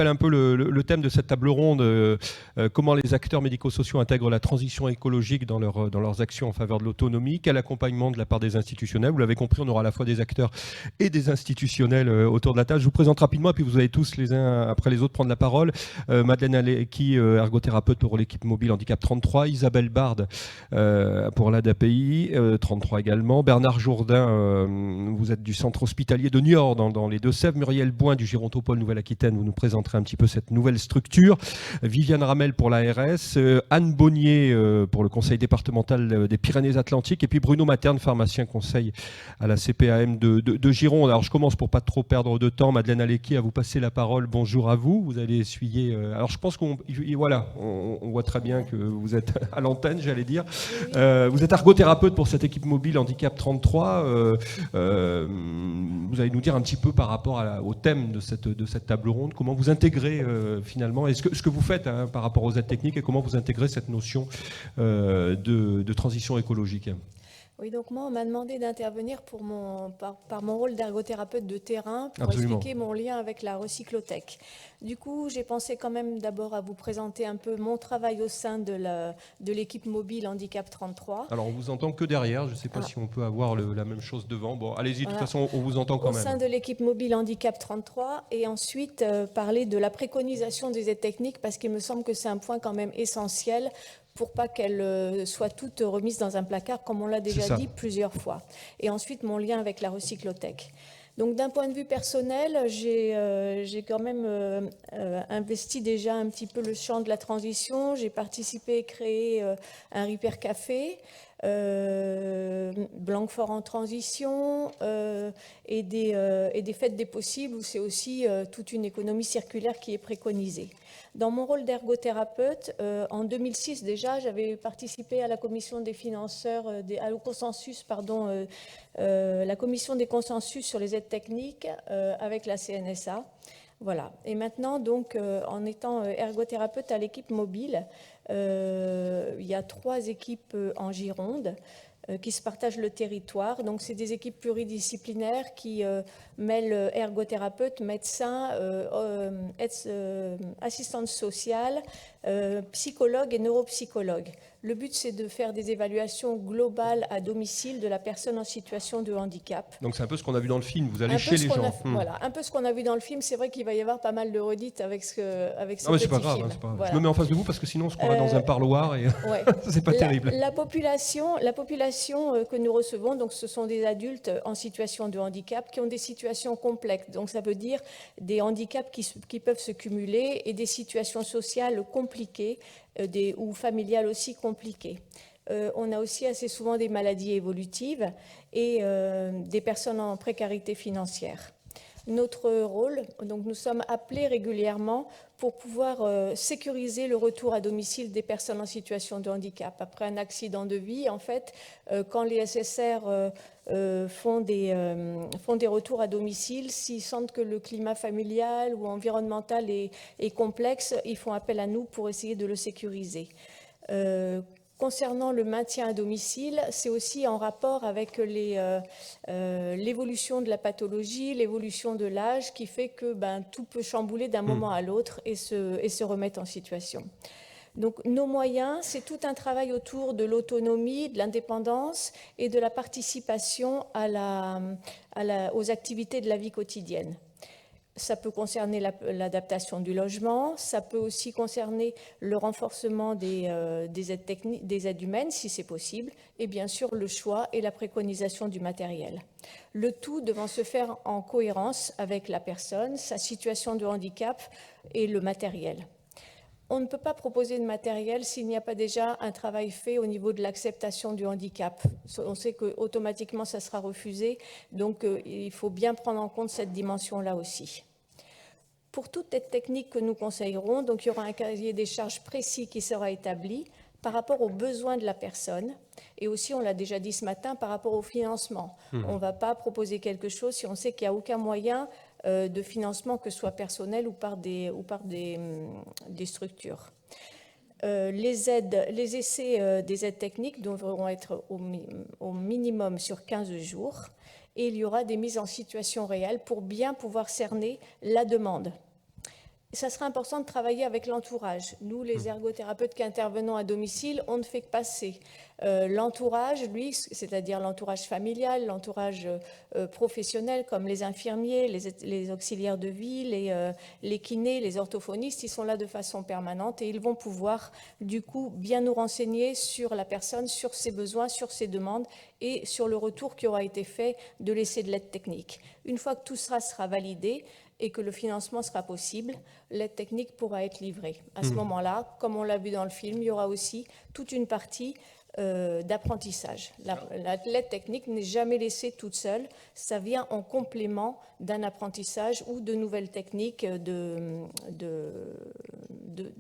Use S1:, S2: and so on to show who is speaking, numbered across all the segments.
S1: Un peu le thème de cette table ronde, comment les acteurs médico-sociaux intègrent la transition écologique dans leurs actions en faveur de l'autonomie, quel accompagnement de la part des institutionnels. Vous l'avez compris, on aura à la fois des acteurs et des institutionnels autour de la table. Je vous présente rapidement, et puis vous allez tous les uns après les autres prendre la parole. Madeleine Alecki, ergothérapeute pour l'équipe mobile handicap 33, Isabelle Bard pour l'ADAPI 33 également, Bernard Jourdain, vous êtes du centre hospitalier de Niort dans les Deux-Sèvres, Muriel Boin du Girontopole Nouvelle-Aquitaine, vous nous présentez un petit peu cette nouvelle structure. Viviane Ramel pour l'ARS, Anne Bonnier pour le conseil départemental des Pyrénées-Atlantiques, et puis Bruno Materne, pharmacien conseil à la CPAM de Gironde. Alors je commence pour pas trop perdre de temps. Madeleine Alecki, à vous passer la parole. Bonjour à vous. Vous allez essuyer. Alors je pense qu'on voit très bien que vous êtes à l'antenne, j'allais dire. Vous êtes ergothérapeute pour cette équipe mobile handicap 33. Vous allez nous dire un petit peu par rapport au thème de cette table ronde, comment vous intégrez finalement, et ce que vous faites par rapport aux aides techniques, et comment vous intégrez cette notion de transition écologique.
S2: Oui, donc moi, on m'a demandé d'intervenir par mon rôle d'ergothérapeute de terrain pour
S1: Absolument.
S2: expliquer mon lien avec la recyclothèque. Du coup, j'ai pensé quand même d'abord à vous présenter un peu mon travail au sein de l'équipe mobile Handicap 33.
S1: Alors, on vous entend que derrière. Je ne sais pas si on peut avoir la même chose devant. Bon, allez-y, de toute façon, on vous entend quand même.
S2: Au sein de l'équipe mobile Handicap 33, et ensuite parler de la préconisation des aides techniques, parce qu'il me semble que c'est un point quand même essentiel pour pas qu'elles soient toutes remises dans un placard, comme on l'a déjà dit plusieurs fois. Et ensuite, mon lien avec la recyclothèque. Donc, d'un point de vue personnel, j'ai quand même investi déjà un petit peu le champ de la transition. J'ai participé et créé un Repair Café, Blanquefort en transition et des fêtes des possibles, où c'est aussi toute une économie circulaire qui est préconisée. Dans mon rôle d'ergothérapeute, en 2006 déjà, j'avais participé à la commission des financeurs, au consensus, la commission des consensus sur les aides techniques avec la CNSA. Voilà. Et maintenant, donc, en étant ergothérapeute à l'équipe mobile, il y a 3 équipes en Gironde qui se partagent le territoire. Donc, c'est des équipes pluridisciplinaires qui mêlent ergothérapeutes, médecins, assistantes sociales, psychologues et neuropsychologues. Le but, c'est de faire des évaluations globales à domicile de la personne en situation de handicap.
S1: Donc, c'est un peu ce qu'on a vu dans le film. Vous allez chez les gens.
S2: Voilà, un peu ce qu'on a vu dans le film. C'est vrai qu'il va y avoir pas mal de redites avec ce petit
S1: film. C'est pas grave. Voilà. Je me mets en face de vous parce que sinon, on se croirait dans un parloir et c'est pas terrible.
S2: La population que nous recevons, donc, ce sont des adultes en situation de handicap qui ont des situations complexes. Donc, ça veut dire des handicaps qui peuvent se cumuler et des situations sociales compliquées ou familiales aussi compliquées. On a aussi assez souvent des maladies évolutives et des personnes en précarité financière. Notre rôle, donc nous sommes appelés régulièrement pour pouvoir sécuriser le retour à domicile des personnes en situation de handicap. Après un accident de vie, en fait, quand les SSR font des retours à domicile, s'ils sentent que le climat familial ou environnemental est complexe, ils font appel à nous pour essayer de le sécuriser. Concernant le maintien à domicile, c'est aussi en rapport avec l'évolution de la pathologie, l'évolution de l'âge, qui fait que tout peut chambouler d'un moment à l'autre et se remettre en situation. Donc nos moyens, c'est tout un travail autour de l'autonomie, de l'indépendance et de la participation aux activités de la vie quotidienne. Ça peut concerner l'adaptation du logement, ça peut aussi concerner le renforcement des aides techniques, des aides humaines, si c'est possible, et bien sûr le choix et la préconisation du matériel. Le tout devant se faire en cohérence avec la personne, sa situation de handicap et le matériel. On ne peut pas proposer de matériel s'il n'y a pas déjà un travail fait au niveau de l'acceptation du handicap. On sait qu'automatiquement ça sera refusé, donc il faut bien prendre en compte cette dimension-là aussi. Pour toute aide technique que nous conseillerons, donc il y aura un cahier des charges précis qui sera établi par rapport aux besoins de la personne et aussi, on l'a déjà dit ce matin, par rapport au financement. On ne va pas proposer quelque chose si on sait qu'il n'y a aucun moyen de financement, que ce soit personnel ou par des structures. Les essais des aides techniques devront être au minimum sur 15 jours et il y aura des mises en situation réelle pour bien pouvoir cerner la demande. Ça sera important de travailler avec l'entourage. Nous, les ergothérapeutes qui intervenons à domicile, on ne fait que passer. L'entourage, lui, c'est-à-dire l'entourage familial, l'entourage professionnel, comme les infirmiers, les auxiliaires de vie, les kinés, les orthophonistes, ils sont là de façon permanente et ils vont pouvoir, du coup, bien nous renseigner sur la personne, sur ses besoins, sur ses demandes et sur le retour qui aura été fait de l'essai de l'aide technique. Une fois que tout ça sera validé, et que le financement sera possible, l'aide technique pourra être livrée. À ce moment-là, comme on l'a vu dans le film, il y aura aussi toute une partie d'apprentissage. L'aide technique n'est jamais laissée toute seule, ça vient en complément d'un apprentissage ou de nouvelles techniques de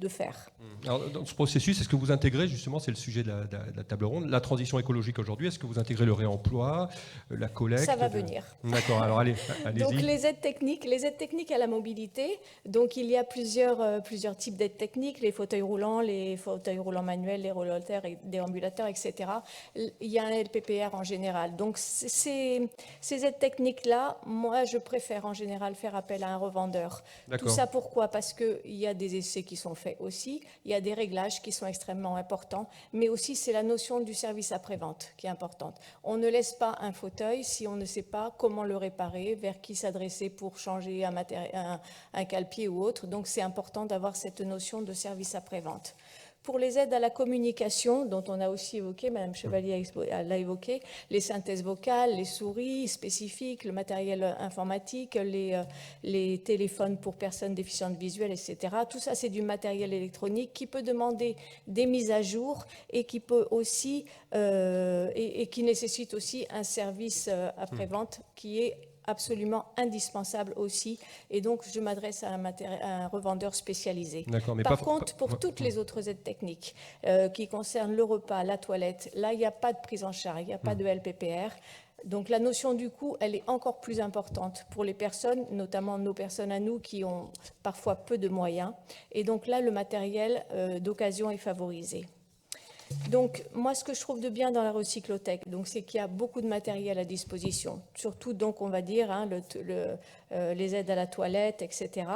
S2: faire.
S1: Alors, dans ce processus, est-ce que vous intégrez, justement, c'est le sujet de la table ronde, la transition écologique aujourd'hui, est-ce que vous intégrez le réemploi, la collecte?
S2: Ça va venir.
S1: D'accord, alors allez-y.
S2: Donc les aides techniques à la mobilité, donc il y a plusieurs types d'aides techniques, les fauteuils roulants manuels, les rollers et déambulateurs, etc. Il y a un LPPR en général. Donc ces aides techniques-là, moi je préfère en général faire appel à un revendeur. Tout ça pourquoi? Parce qu'il y a des essais qui sont faits aussi, il y a des réglages qui sont extrêmement importants, mais aussi c'est la notion du service après-vente qui est importante. On ne laisse pas un fauteuil si on ne sait pas comment le réparer, vers qui s'adresser pour changer un cale-pied ou autre. Donc c'est important d'avoir cette notion de service après-vente. Pour les aides à la communication, dont on a aussi évoqué, Madame Chevalier l'a évoqué, les synthèses vocales, les souris spécifiques, le matériel informatique, les téléphones pour personnes déficientes visuelles, etc. Tout ça, c'est du matériel électronique qui peut demander des mises à jour et qui peut aussi et qui nécessite aussi un service après-vente qui est absolument indispensable aussi, et donc je m'adresse à un revendeur spécialisé. Par contre, pour toutes les autres aides techniques qui concernent le repas, la toilette, là il n'y a pas de prise en charge, il n'y a pas de LPPR. Donc la notion du coût, elle est encore plus importante pour les personnes, notamment nos personnes à nous qui ont parfois peu de moyens. Et donc là, le matériel d'occasion est favorisé. Donc, moi, ce que je trouve de bien dans la recyclothèque, c'est qu'il y a beaucoup de matériel à disposition, surtout, donc, on va dire, les aides à la toilette, etc.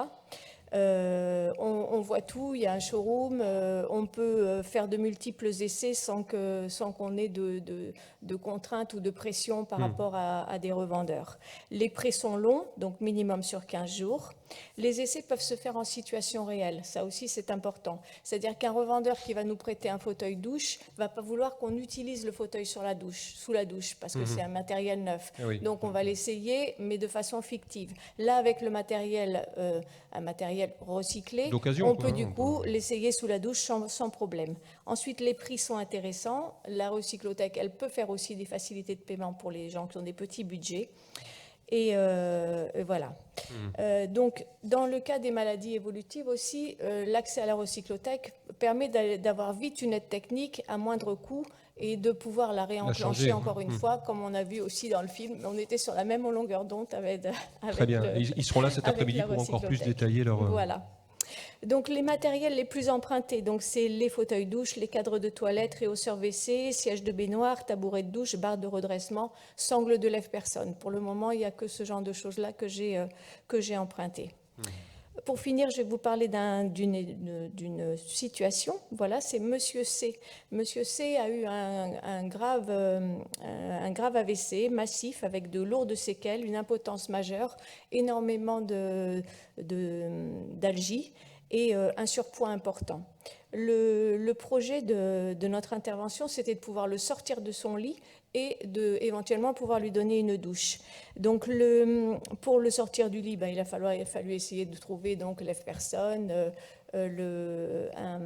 S2: On voit tout, il y a un showroom, on peut faire de multiples essais sans qu'on ait de contraintes ou de pression par rapport à des revendeurs. Les prêts sont longs, donc minimum sur 15 jours. Les essais peuvent se faire en situation réelle, ça aussi c'est important. C'est-à-dire qu'un revendeur qui va nous prêter un fauteuil douche ne va pas vouloir qu'on utilise le fauteuil sous la douche, parce que c'est un matériel neuf. Oui. Donc on va l'essayer, mais de façon fictive. Là, avec le matériel, un matériel recyclé, on peut du coup l'essayer sous la douche sans problème. Ensuite, les prix sont intéressants. La recyclothèque, elle peut faire aussi des facilités de paiement pour les gens qui ont des petits budgets. Et voilà. Donc, dans le cas des maladies évolutives aussi, l'accès à la recyclothèque permet d'avoir vite une aide technique à moindre coût et de pouvoir la réenclencher encore une fois, comme on a vu aussi dans le film. On était sur la même longueur d'onde avec
S1: Très bien. Ils seront là cet après-midi pour encore plus détailler leur...
S2: Voilà. Donc les matériels les plus empruntés, c'est les fauteuils douche, les cadres de toilette, réhausseurs WC, sièges de baignoire, tabourets de douche, barres de redressement, sangles de lève-personne. Pour le moment, il n'y a que ce genre de choses-là que j'ai emprunté. Pour finir, je vais vous parler d'une situation. Voilà, c'est Monsieur C. Monsieur C a eu un grave AVC massif avec de lourdes séquelles, une impotence majeure, énormément d'algie et un surpoids important. Le projet de notre intervention, c'était de pouvoir le sortir de son lit et éventuellement pouvoir lui donner une douche. Donc pour le sortir du lit, il a fallu essayer de trouver lève-personne, un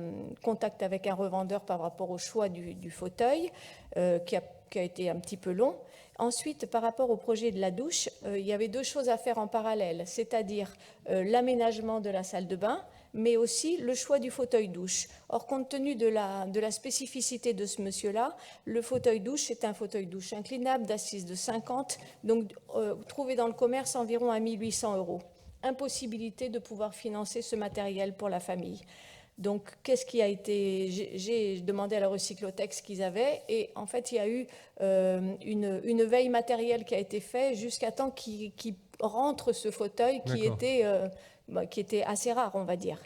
S2: contact avec un revendeur par rapport au choix du fauteuil qui a été un petit peu long. Ensuite, par rapport au projet de la douche, il y avait deux choses à faire en parallèle, c'est-à-dire l'aménagement de la salle de bain, mais aussi le choix du fauteuil douche. Or, compte tenu de la spécificité de ce monsieur-là, le fauteuil douche est un fauteuil douche inclinable d'assise de 50, donc trouvé dans le commerce environ à 1 800 €. Impossibilité de pouvoir financer ce matériel pour la famille. Donc, qu'est-ce qui a été... J'ai demandé à la recyclothèque ce qu'ils avaient, et en fait, il y a eu une veille matérielle qui a été faite jusqu'à temps qu'il rentre ce fauteuil qui était qui était assez rare, on va dire.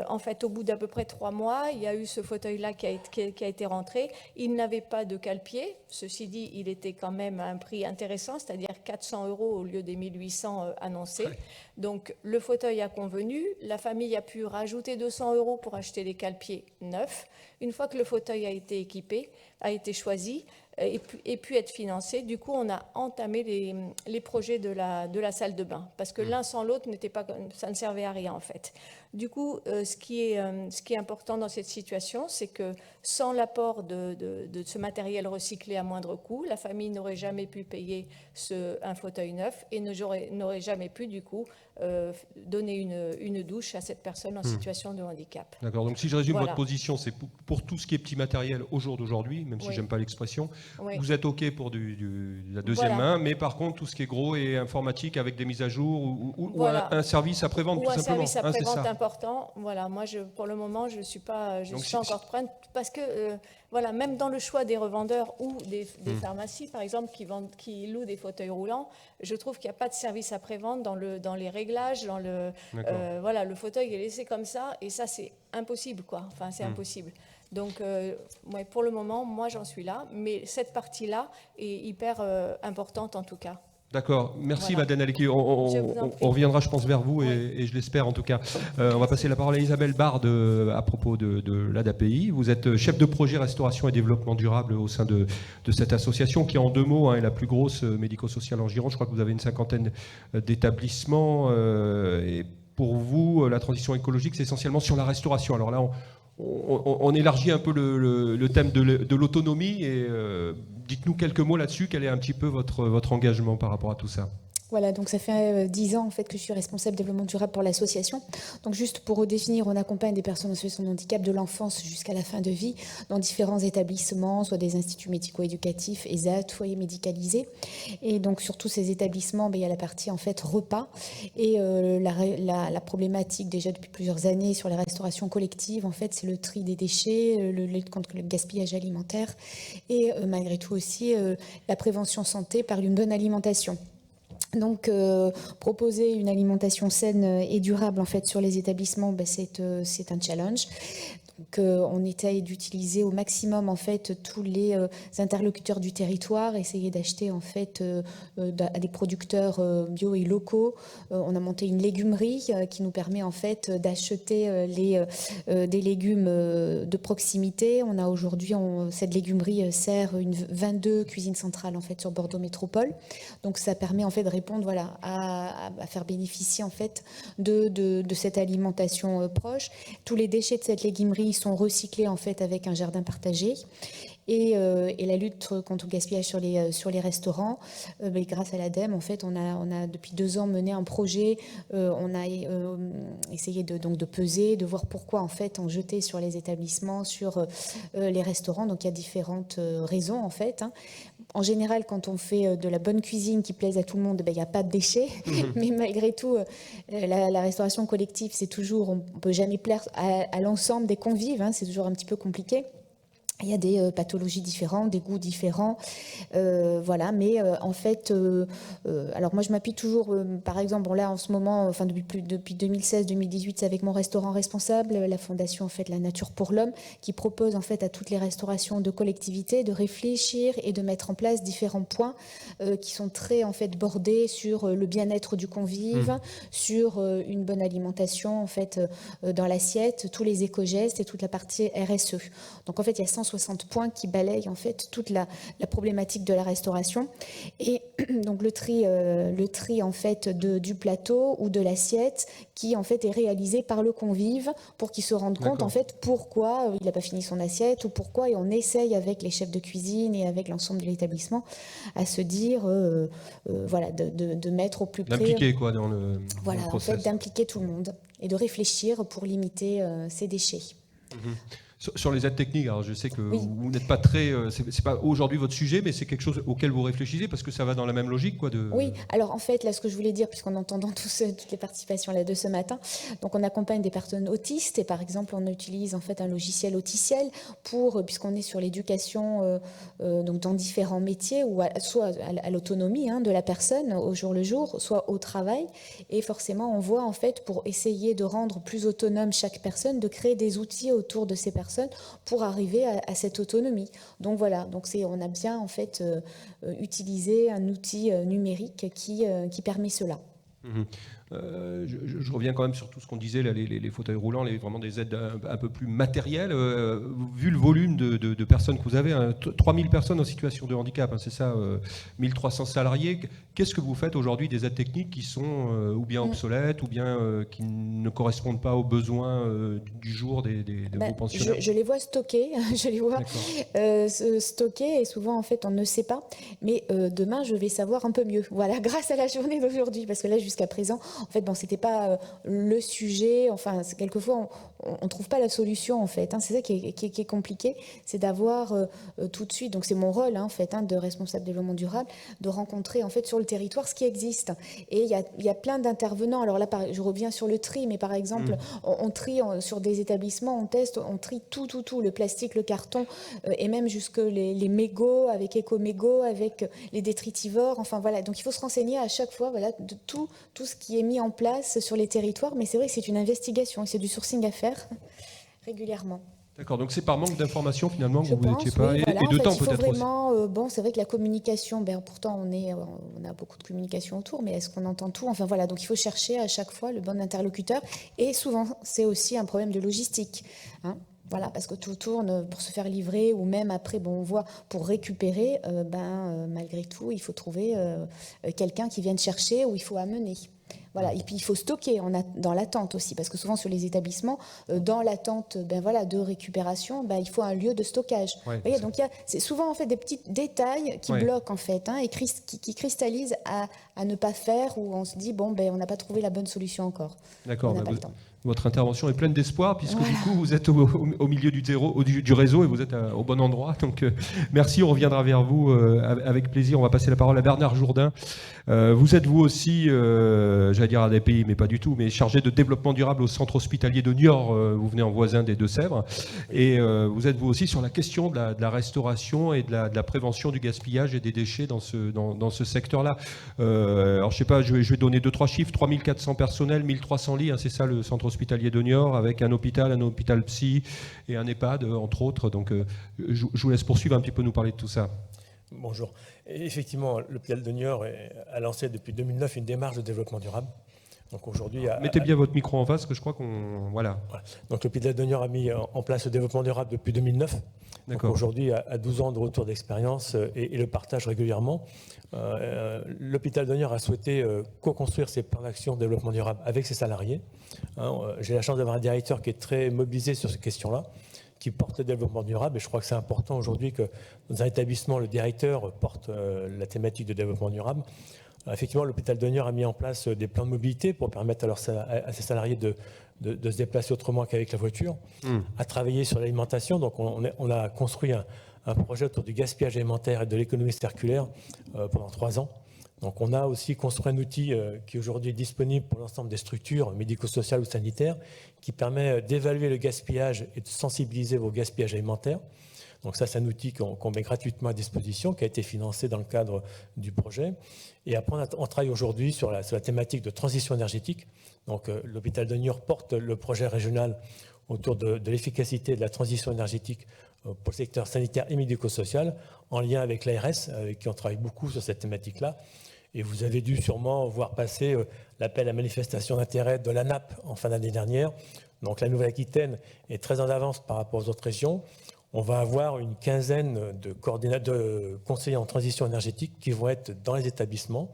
S2: En fait, au bout d'à peu près 3 mois, il y a eu ce fauteuil-là qui a été rentré. Il n'avait pas de cale-pied. Ceci dit, il était quand même à un prix intéressant, c'est-à-dire 400 € au lieu des 1800 annoncés. Ouais. Donc, le fauteuil a convenu. La famille a pu rajouter 200 € pour acheter des cale-pieds neufs. Une fois que le fauteuil a été équipé, a été choisi, et puis être financé. Du coup, on a entamé les projets de la salle de bain, parce que l'un sans l'autre, ça ne servait à rien en fait. Du coup, ce qui est important dans cette situation, c'est que sans l'apport de ce matériel recyclé à moindre coût, la famille n'aurait jamais pu payer un fauteuil neuf et n'aurait jamais pu, du coup, donner une douche à cette personne en situation de handicap.
S1: D'accord, donc si je résume votre position, c'est pour tout ce qui est petit matériel au jour d'aujourd'hui, même si j'aime pas l'expression, vous êtes OK pour la deuxième main, mais par contre, tout ce qui est gros et informatique avec des mises à jour ou un service après-vente, tout simplement.
S2: Un service après-vente important. Voilà, moi, pour le moment, je ne suis pas encore prête, parce que même dans le choix des revendeurs ou des pharmacies, par exemple, qui louent des fauteuils roulants, je trouve qu'il n'y a pas de service après-vente dans les réglages, le fauteuil est laissé comme ça, et ça, c'est impossible, quoi. Enfin, c'est impossible. Donc, pour le moment, moi, j'en suis là, mais cette partie-là est hyper importante, en tout cas.
S1: D'accord, merci Madeleine Alecky. On reviendra, je pense, vers vous et je l'espère en tout cas. On va passer la parole à Isabelle Bard à propos de l'ADAPI. Vous êtes chef de projet restauration et développement durable au sein de cette association qui, en 2 mots, est la plus grosse médico-sociale en Gironde. Je crois que vous avez une 50aine d'établissements. Et pour vous, la transition écologique, c'est essentiellement sur la restauration. Alors là, on élargit un peu le thème de l'autonomie et dites-nous quelques mots là-dessus. Quel est un petit peu votre engagement par rapport à tout ça ?
S3: Voilà, donc ça fait 10 ans en fait que je suis responsable développement durable pour l'association. Donc juste pour redéfinir, on accompagne des personnes en situation de handicap de l'enfance jusqu'à la fin de vie dans différents établissements, soit des instituts médico-éducatifs, ESAT, foyers médicalisés. Et donc sur tous ces établissements, il y a la partie en fait repas et la problématique déjà depuis plusieurs années sur les restaurations collectives, en fait, c'est le tri des déchets, le lutte contre le gaspillage alimentaire et malgré tout aussi la prévention santé par une bonne alimentation. Donc, proposer une alimentation saine et durable en fait sur les établissements, c'est un challenge. Donc, on essaye d'utiliser au maximum en fait tous les interlocuteurs du territoire, essayer d'acheter en fait à des producteurs bio et locaux. On a monté une légumerie qui nous permet en fait d'acheter des légumes de proximité. On a aujourd'hui cette légumerie sert 22 cuisines centrales en fait sur Bordeaux Métropole. Donc ça permet en fait de répondre à faire bénéficier en fait de cette alimentation proche. Tous les déchets de cette légumerie sont recyclés en fait avec un jardin partagé. Et la lutte contre le gaspillage sur les restaurants, grâce à l'ADEME, en fait, on a depuis 2 ans mené un projet. On a essayé de peser, de voir pourquoi en fait on jetait sur les établissements, sur les restaurants. Donc il y a différentes raisons en fait. En général, quand on fait de la bonne cuisine qui plaise à tout le monde, il n'y a pas de déchets. Mais malgré tout, la restauration collective, c'est toujours, on ne peut jamais plaire à l'ensemble des convives. C'est toujours un petit peu compliqué. Il y a des pathologies différentes, des goûts différents, mais en fait, alors moi je m'appuie toujours, par exemple, là en ce moment, enfin depuis 2016-2018, c'est avec mon restaurant responsable, la fondation en fait La Nature pour l'Homme, qui propose en fait à toutes les restaurations de collectivités de réfléchir et de mettre en place différents points qui sont très en fait bordés sur le bien-être du convive, sur une bonne alimentation en fait dans l'assiette, tous les éco-gestes et toute la partie RSE. Donc en fait, il y a 160 points qui balayent en fait toute la problématique de la restauration. Et donc le tri en fait du plateau ou de l'assiette qui en fait est réalisé par le convive pour qu'il se rende compte en fait pourquoi il n'a pas fini son assiette ou pourquoi, et on essaye avec les chefs de cuisine et avec l'ensemble de l'établissement à se dire de mettre au plus près,
S1: d'impliquer quoi dans le
S3: en fait d'impliquer tout le monde et de réfléchir pour limiter ces déchets.
S1: Sur les aides techniques, alors je sais que
S3: Oui.
S1: vous n'êtes pas très, c'est pas aujourd'hui votre sujet, mais c'est quelque chose auquel vous réfléchissez parce que ça va dans la même logique, quoi.
S3: Oui, alors en fait, là, ce que je voulais dire, puisqu'en entendant toutes les participations là de ce matin, donc on accompagne des personnes autistes et par exemple, on utilise en fait un logiciel Auticiel pour, puisqu'on est sur l'éducation donc dans différents métiers, ou soit à l'autonomie de la personne au jour le jour, soit au travail, et forcément, on voit en fait pour essayer de rendre plus autonome chaque personne, de créer des outils autour de ces personnes pour arriver à cette autonomie. Donc voilà, donc on a bien en fait utilisé un outil numérique qui permet cela.
S1: Mmh. Je reviens quand même sur tout ce qu'on disait, là, les fauteuils roulants, vraiment des aides un peu plus matérielles. Vu le volume de personnes que vous avez, 3000 personnes en situation de handicap, c'est ça, 1300 salariés, qu'est-ce que vous faites aujourd'hui des aides techniques qui sont ou bien obsolètes ou bien qui ne correspondent pas aux besoins du jour de vos pensionnaires?
S3: Je les vois stockés, je les vois stockés et souvent en fait on ne sait pas, mais demain je vais savoir un peu mieux. Voilà, grâce à la journée d'aujourd'hui, parce que là jusqu'à présent, en fait, bon, c'était pas le sujet. Enfin, quelquefois, on trouve pas la solution, en fait. C'est ça qui est compliqué, c'est d'avoir tout de suite. Donc, c'est mon rôle, en fait, de responsable développement durable, de rencontrer, en fait, sur le territoire ce qui existe. Et il y a plein d'intervenants. Alors là, je reviens sur le tri, mais par exemple, on trie sur des établissements, on teste, on trie tout, le plastique, le carton, et même jusque les mégots, avec éco-mégots, avec les détritivores. Enfin, voilà. Donc, il faut se renseigner à chaque fois, voilà, de tout ce qui est mis en place sur les territoires, mais c'est vrai que c'est une investigation et c'est du sourcing à faire régulièrement.
S1: D'accord, donc c'est par manque d'informations finalement que vous n'étiez
S3: pas,
S1: oui,
S3: voilà.
S1: Et de temps
S3: peut-être
S1: vraiment,
S3: aussi. Bon, c'est vrai que la communication, pourtant on a beaucoup de communication autour, mais est-ce qu'on entend tout? Enfin voilà, donc il faut chercher à chaque fois le bon interlocuteur, et souvent c'est aussi un problème de logistique. Voilà, parce que tout tourne pour se faire livrer, ou même après, on voit, pour récupérer, malgré tout, il faut trouver quelqu'un qui vienne chercher, ou il faut amener. Voilà. Et puis il faut stocker dans l'attente aussi, parce que souvent sur les établissements, dans l'attente de récupération, il faut un lieu de stockage.
S1: Ouais,
S3: voyez, donc c'est souvent en fait des petits détails qui bloquent en fait, et qui cristallisent à ne pas faire, où on se dit on n'a pas trouvé la bonne solution encore.
S1: D'accord.
S3: On n'a pas le temps.
S1: Votre intervention est pleine d'espoir, puisque du coup vous êtes au milieu du réseau et vous êtes au bon endroit. Donc merci, on reviendra vers vous avec plaisir. On va passer la parole à Bernard Jourdain. Vous êtes vous aussi, j'allais dire ADPI, mais pas du tout, mais chargé de développement durable au centre hospitalier de Niort. Vous venez en voisin des Deux-Sèvres. Et vous êtes vous aussi sur la question de la restauration et de la prévention du gaspillage et des déchets dans ce secteur-là. Alors je sais pas, je vais donner 2-3 chiffres. 3400 personnels, 1300 lits, c'est ça le centre hospitalier de Niort, avec un hôpital psy et un EHPAD, entre autres. Donc je vous laisse poursuivre un petit peu, nous parler de tout ça.
S4: Bonjour. Et effectivement, l'hôpital de Niort a lancé depuis 2009 une démarche de développement durable. Donc aujourd'hui,
S1: mettez bien votre micro en face, parce que je crois qu'on... Voilà.
S4: Donc l'hôpital de Niort a mis en place le développement durable depuis 2009. Donc aujourd'hui, à 12 ans de retour d'expérience et le partage régulièrement. L'hôpital de Niort a souhaité co-construire ses plans d'action de développement durable avec ses salariés. J'ai la chance d'avoir un directeur qui est très mobilisé sur ces questions-là, qui porte le développement durable. Et je crois que c'est important aujourd'hui que dans un établissement, le directeur porte la thématique de développement durable. Effectivement, l'hôpital de Niort a mis en place des plans de mobilité pour permettre à ses salariés de se déplacer autrement qu'avec la voiture, à travailler sur l'alimentation. Donc on a construit un projet autour du gaspillage alimentaire et de l'économie circulaire pendant 3 ans. Donc on a aussi construit un outil qui aujourd'hui est disponible pour l'ensemble des structures médico-sociales ou sanitaires, qui permet d'évaluer le gaspillage et de sensibiliser au gaspillage alimentaire. Donc ça, c'est un outil qu'on met gratuitement à disposition, qui a été financé dans le cadre du projet. Et après, on travaille aujourd'hui sur la thématique de transition énergétique. Donc l'hôpital de Niort porte le projet régional autour de l'efficacité et de la transition énergétique pour le secteur sanitaire et médico-social, en lien avec l'ARS, avec qui on travaille beaucoup sur cette thématique-là. Et vous avez dû sûrement voir passer l'appel à manifestation d'intérêt de l'ANAP en fin d'année dernière. Donc la Nouvelle-Aquitaine est très en avance par rapport aux autres régions. On va avoir une quinzaine de conseillers en transition énergétique qui vont être dans les établissements,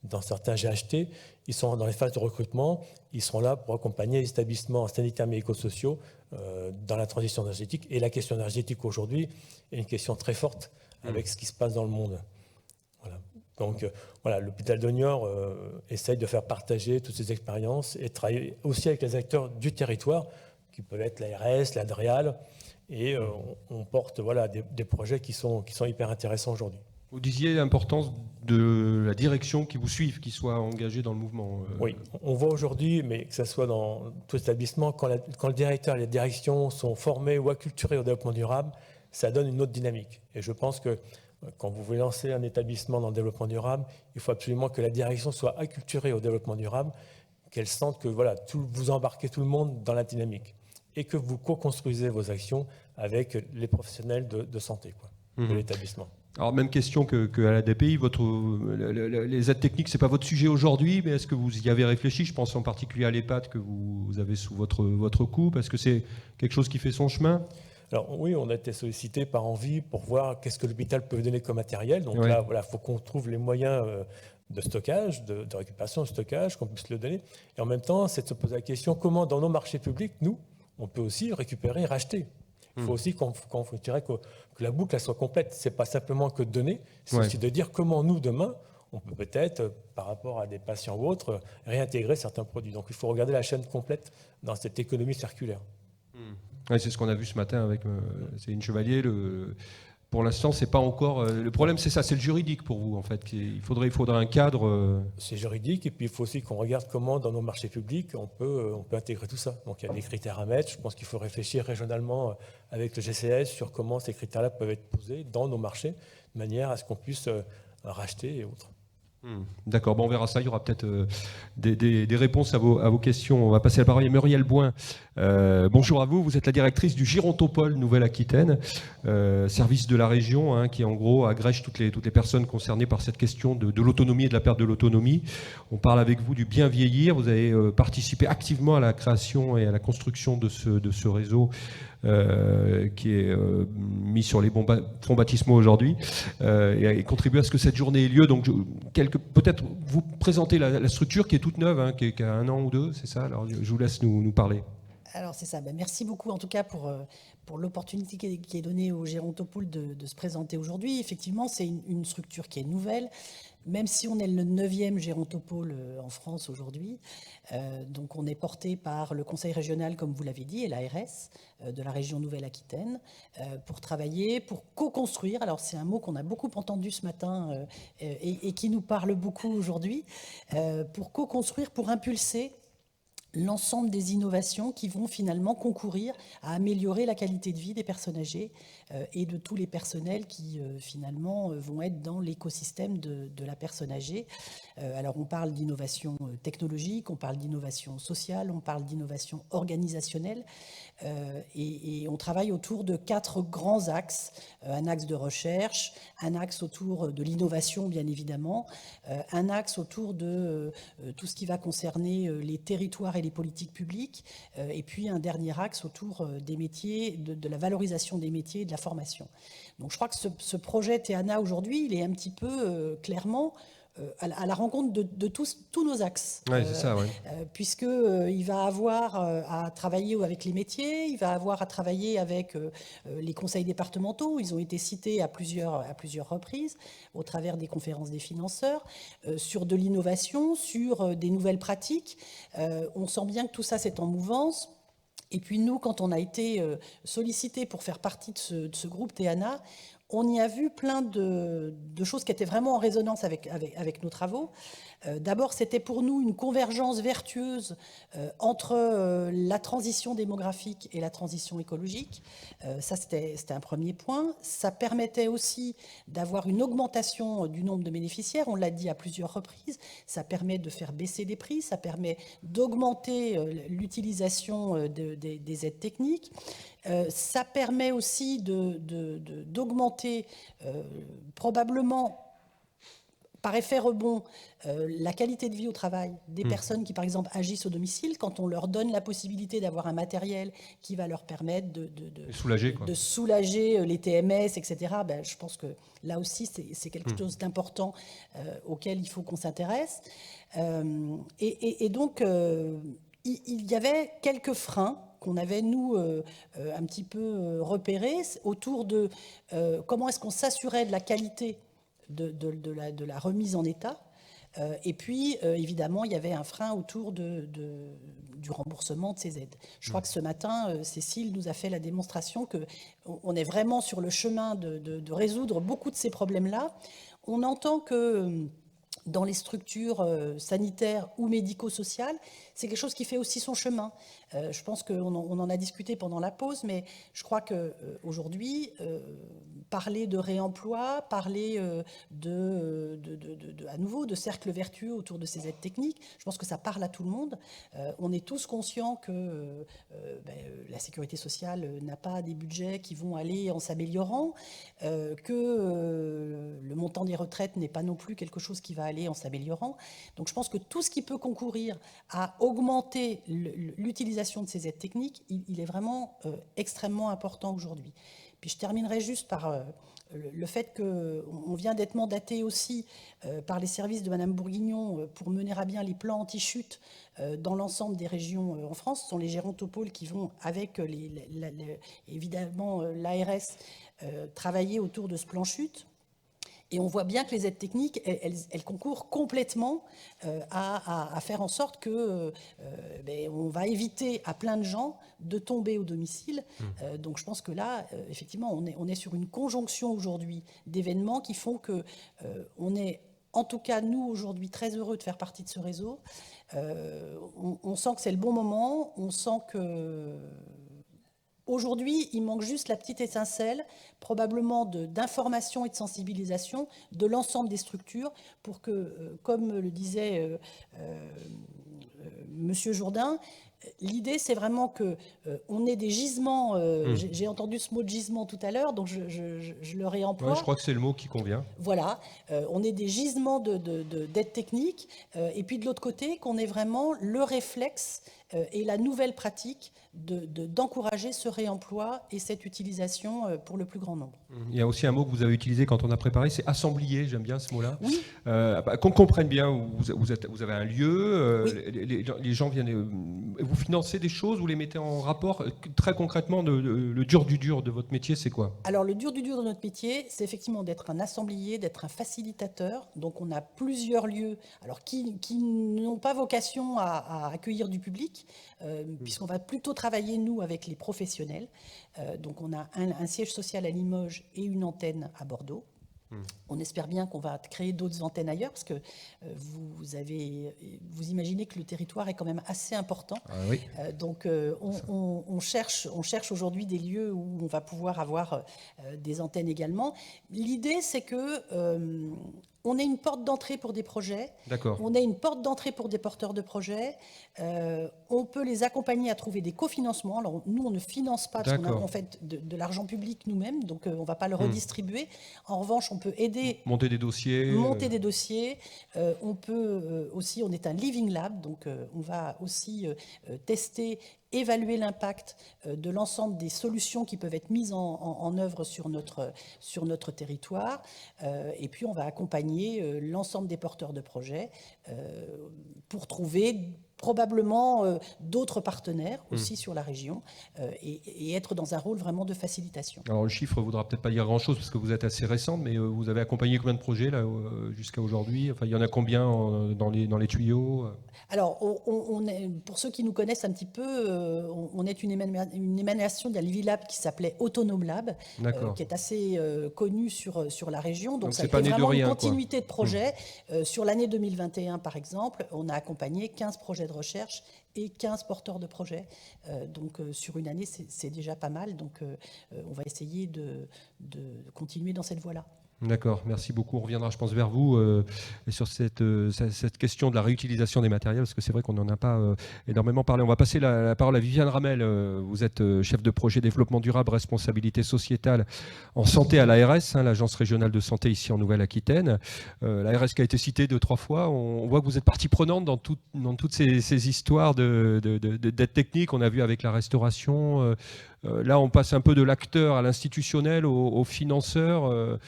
S4: dans certains GHT. Ils sont dans les phases de recrutement. Ils seront là pour accompagner les établissements sanitaires médico-sociaux dans la transition énergétique. Et la question énergétique aujourd'hui est une question très forte avec ce qui se passe dans le monde. Voilà. Donc voilà, l'hôpital de Niort essaye de faire partager toutes ces expériences et travailler aussi avec les acteurs du territoire, qui peuvent être l'ARS, l'ADREAL, Et on porte voilà, des projets qui sont hyper intéressants aujourd'hui.
S1: Vous disiez l'importance de la direction qui vous suive, qui soit engagée dans le mouvement.
S4: Oui, on voit aujourd'hui, mais que ce soit dans tout établissement, quand le directeur et la direction sont formés ou acculturés au développement durable, ça donne une autre dynamique. Et je pense que quand vous voulez lancer un établissement dans le développement durable, il faut absolument que la direction soit acculturée au développement durable, qu'elle sente que voilà, vous embarquez tout le monde dans la dynamique et que vous co-construisez vos actions avec les professionnels de santé de l'établissement.
S1: Alors, même question qu'à l'ADPI, les aides techniques, ce n'est pas votre sujet aujourd'hui, mais est-ce que vous y avez réfléchi? Je pense en particulier à l'EHPAD que vous avez sous votre coupe. Est-ce que c'est quelque chose qui fait son chemin?
S4: Alors oui, on a été sollicité par Envie pour voir qu'est-ce que l'hôpital peut donner comme matériel. Donc là, voilà, faut qu'on trouve les moyens de stockage, de récupération, de stockage, qu'on puisse le donner. Et en même temps, c'est de se poser la question, comment dans nos marchés publics, nous, on peut aussi récupérer et racheter. Il faut aussi que la boucle soit complète. Ce n'est pas simplement que de donner, c'est aussi de dire comment nous, demain, on peut peut-être, par rapport à des patients ou autres, réintégrer certains produits. Donc il faut regarder la chaîne complète dans cette économie circulaire.
S1: Ouais, c'est ce qu'on a vu ce matin avec Céline Chevalier. Pour l'instant, c'est pas encore. Le problème, c'est ça, c'est le juridique pour vous, en fait. Il faudrait un cadre.
S4: C'est juridique, et puis il faut aussi qu'on regarde comment, dans nos marchés publics, on peut intégrer tout ça. Donc il y a des critères à mettre. Je pense qu'il faut réfléchir régionalement avec le GCS sur comment ces critères-là peuvent être posés dans nos marchés, de manière à ce qu'on puisse racheter et autres.
S1: D'accord, bon, on verra ça. Il y aura peut-être des réponses à vos questions. On va passer la parole à Muriel Bouin. Bonjour à vous. Vous êtes la directrice du Gérontopole Nouvelle-Aquitaine, service de la région qui en gros agrège toutes les personnes concernées par cette question de l'autonomie et de la perte de l'autonomie. On parle avec vous du bien vieillir. Vous avez participé activement à la création et à la construction de ce réseau qui est mis sur les fonds baptismaux aujourd'hui et contribuer à ce que cette journée ait lieu. Donc, peut-être vous présenter la structure qui est toute neuve, qui a 1 an ou 2, c'est ça? Alors, je vous laisse nous parler.
S5: Alors, c'est ça. Merci beaucoup, en tout cas, pour l'opportunité qui est donnée au Gérontopole de se présenter aujourd'hui. Effectivement, c'est une structure qui est nouvelle, même si on est le 9e Gérontopole en France aujourd'hui. Donc, on est porté par le Conseil régional, comme vous l'avez dit, et l'ARS de la région Nouvelle-Aquitaine, pour travailler, pour co-construire. Alors, c'est un mot qu'on a beaucoup entendu ce matin et qui nous parle beaucoup aujourd'hui, pour co-construire, pour impulser l'ensemble des innovations qui vont finalement concourir à améliorer la qualité de vie des personnes âgées et de tous les personnels qui finalement vont être dans l'écosystème de la personne âgée. Alors on parle d'innovation technologique, on parle d'innovation sociale, on parle d'innovation organisationnelle et on travaille autour de 4 grands axes. Un axe de recherche, un axe autour de l'innovation bien évidemment, un axe autour de tout ce qui va concerner les territoires et les politiques publiques, et puis un dernier axe autour des métiers, de la valorisation des métiers et de la formation. Donc je crois que ce projet Théana aujourd'hui, il est un petit peu clairement à la rencontre de tous nos axes,
S1: c'est ça,
S5: puisqu'il va avoir à travailler avec les métiers, il va avoir à travailler avec les conseils départementaux. Ils ont été cités à plusieurs reprises au travers des conférences des financeurs, sur de l'innovation, sur des nouvelles pratiques. On sent bien que tout ça, c'est en mouvance. Et puis nous, quand on a été sollicités pour faire partie de ce groupe Théana, on y a vu plein de choses qui étaient vraiment en résonance avec nos travaux. D'abord, c'était pour nous une convergence vertueuse entre la transition démographique et la transition écologique. Ça, c'était un premier point. Ça permettait aussi d'avoir une augmentation du nombre de bénéficiaires. On l'a dit à plusieurs reprises. Ça permet de faire baisser les prix. Ça permet d'augmenter l'utilisation des aides techniques. Ça permet aussi d'augmenter probablement par effet rebond la qualité de vie au travail des personnes qui, par exemple, agissent au domicile, quand on leur donne la possibilité d'avoir un matériel qui va leur permettre de soulager les TMS, etc. Je pense que là aussi, c'est quelque chose d'important auquel il faut qu'on s'intéresse. Et donc, il y avait quelques freins qu'on avait, nous, un petit peu repérés autour de comment est-ce qu'on s'assurait de la qualité de la remise en état, Et puis, évidemment, il y avait un frein autour du remboursement de ces aides. Je crois que ce matin, Cécile nous a fait la démonstration qu'on est vraiment sur le chemin de résoudre beaucoup de ces problèmes-là. On entend que dans les structures sanitaires ou médico-sociales, c'est quelque chose qui fait aussi son chemin. Je pense qu'on en a discuté pendant la pause, mais je crois qu'aujourd'hui, parler de réemploi, parler à nouveau de cercle vertueux autour de ces aides techniques, je pense que ça parle à tout le monde. On est tous conscients que la sécurité sociale n'a pas des budgets qui vont aller en s'améliorant, que le montant des retraites n'est pas non plus quelque chose qui va aller en s'améliorant. Donc je pense que tout ce qui peut concourir à augmenter l'utilisation de ces aides techniques, il est vraiment extrêmement important aujourd'hui. Puis je terminerai juste par le fait qu'on vient d'être mandaté aussi par les services de Madame Bourguignon pour mener à bien les plans anti-chute dans l'ensemble des régions en France. Ce sont les gérontopoles qui vont, avec évidemment l'ARS, travailler autour de ce plan chute. Et on voit bien que les aides techniques, elles concourent complètement à faire en sorte que on va éviter à plein de gens de tomber au domicile. Donc je pense que là, effectivement, on est sur une conjonction aujourd'hui d'événements qui font que on est, en tout cas nous aujourd'hui, très heureux de faire partie de ce réseau. On sent que c'est le bon moment, on sent que... Aujourd'hui, il manque juste la petite étincelle, probablement d'information et de sensibilisation de l'ensemble des structures pour que, comme le disait Monsieur Jourdain, l'idée, c'est vraiment qu'on ait des gisements, j'ai entendu ce mot de gisement tout à l'heure, donc je le réemploie.
S1: Ouais, je crois que c'est le mot qui convient.
S5: Voilà, on ait des gisements d'aide technique, et puis de l'autre côté, qu'on ait vraiment le réflexe et la nouvelle pratique d'encourager ce réemploi et cette utilisation pour le plus grand nombre.
S1: Il y a aussi un mot que vous avez utilisé quand on a préparé, c'est assemblier, j'aime bien ce mot-là.
S5: Oui.
S1: Qu'on comprenne bien, vous avez un lieu,
S5: Oui.
S1: les gens viennent, vous financez des choses, vous les mettez en rapport. Très concrètement, le dur du dur de votre métier, c'est quoi?
S5: Alors le dur du dur de notre métier, c'est effectivement d'être un assemblier, d'être un facilitateur. Donc on a plusieurs lieux alors qui n'ont pas vocation à accueillir du public, puisqu'on va plutôt travailler, nous, avec les professionnels. Donc on a un siège social à Limoges et une antenne à Bordeaux. On espère bien qu'on va créer d'autres antennes ailleurs, parce que vous imaginez que le territoire est quand même assez important.
S1: Ah oui.
S5: Donc on cherche aujourd'hui des lieux où on va pouvoir avoir des antennes également. L'idée, c'est que on est une porte d'entrée pour des projets.
S1: D'accord.
S5: On est une porte d'entrée pour des porteurs de projets. On peut les accompagner à trouver des cofinancements. Alors nous, on ne finance pas parce qu'on a en fait de l'argent public nous-mêmes, donc on ne va pas le redistribuer. En revanche, on peut aider.
S1: Monter des dossiers.
S5: On peut aussi, on est un living lab, donc on va aussi tester, évaluer l'impact de l'ensemble des solutions qui peuvent être mises en œuvre sur notre territoire. Et puis, on va accompagner l'ensemble des porteurs de projets pour trouver probablement d'autres partenaires aussi sur la région et être dans un rôle vraiment de facilitation.
S1: Alors le chiffre ne voudra peut-être pas dire grand-chose parce que vous êtes assez récente, mais vous avez accompagné combien de projets là, jusqu'à aujourd'hui? Enfin, il y en a combien dans les tuyaux?
S5: Alors, pour ceux qui nous connaissent un petit peu, on est une émanation d'un Living Lab qui s'appelait Autonome Lab, qui est assez connu sur la région. Donc ça a été vraiment une continuité de projet. Sur l'année 2021, par exemple, on a accompagné 15 projets de recherche et 15 porteurs de projets. Donc sur une année, c'est déjà pas mal. Donc on va essayer de continuer dans cette voie-là.
S1: D'accord, merci beaucoup. On reviendra, je pense, vers vous sur cette question de la réutilisation des matériels, parce que c'est vrai qu'on n'en a pas énormément parlé. On va passer la parole à Viviane Ramel. Vous êtes chef de projet développement durable, responsabilité sociétale en santé à l'ARS, l'Agence régionale de santé ici en Nouvelle-Aquitaine. L'ARS qui a été citée 2-3 fois. On voit que vous êtes partie prenante dans toutes ces histoires d'aide technique. On a vu avec la restauration. Là, on passe un peu de l'acteur à l'institutionnel, au financeur.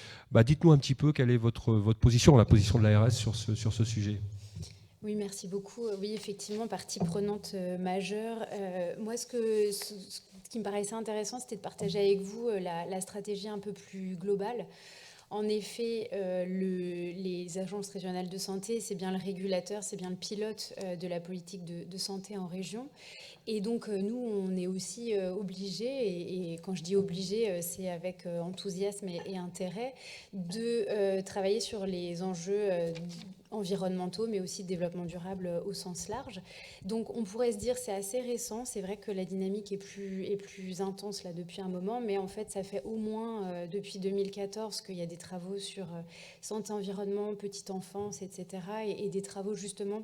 S1: Dites-nous un petit peu quelle est votre position, la position de l'ARS sur ce sujet.
S6: Oui, merci beaucoup. Oui, effectivement, partie prenante majeure. Moi, ce qui me paraissait intéressant, c'était de partager avec vous la stratégie un peu plus globale. En effet, les agences régionales de santé, c'est bien le régulateur, c'est bien le pilote de la politique de santé en région. Et donc, nous, on est aussi obligés, et quand je dis obligés, c'est avec enthousiasme et intérêt, de travailler sur les enjeux environnementaux, mais aussi de développement durable au sens large. Donc, on pourrait se dire c'est assez récent. C'est vrai que la dynamique est plus intense là depuis un moment, mais en fait, ça fait au moins depuis 2014 qu'il y a des travaux sur santé, environnement, petite enfance, etc. et des travaux justement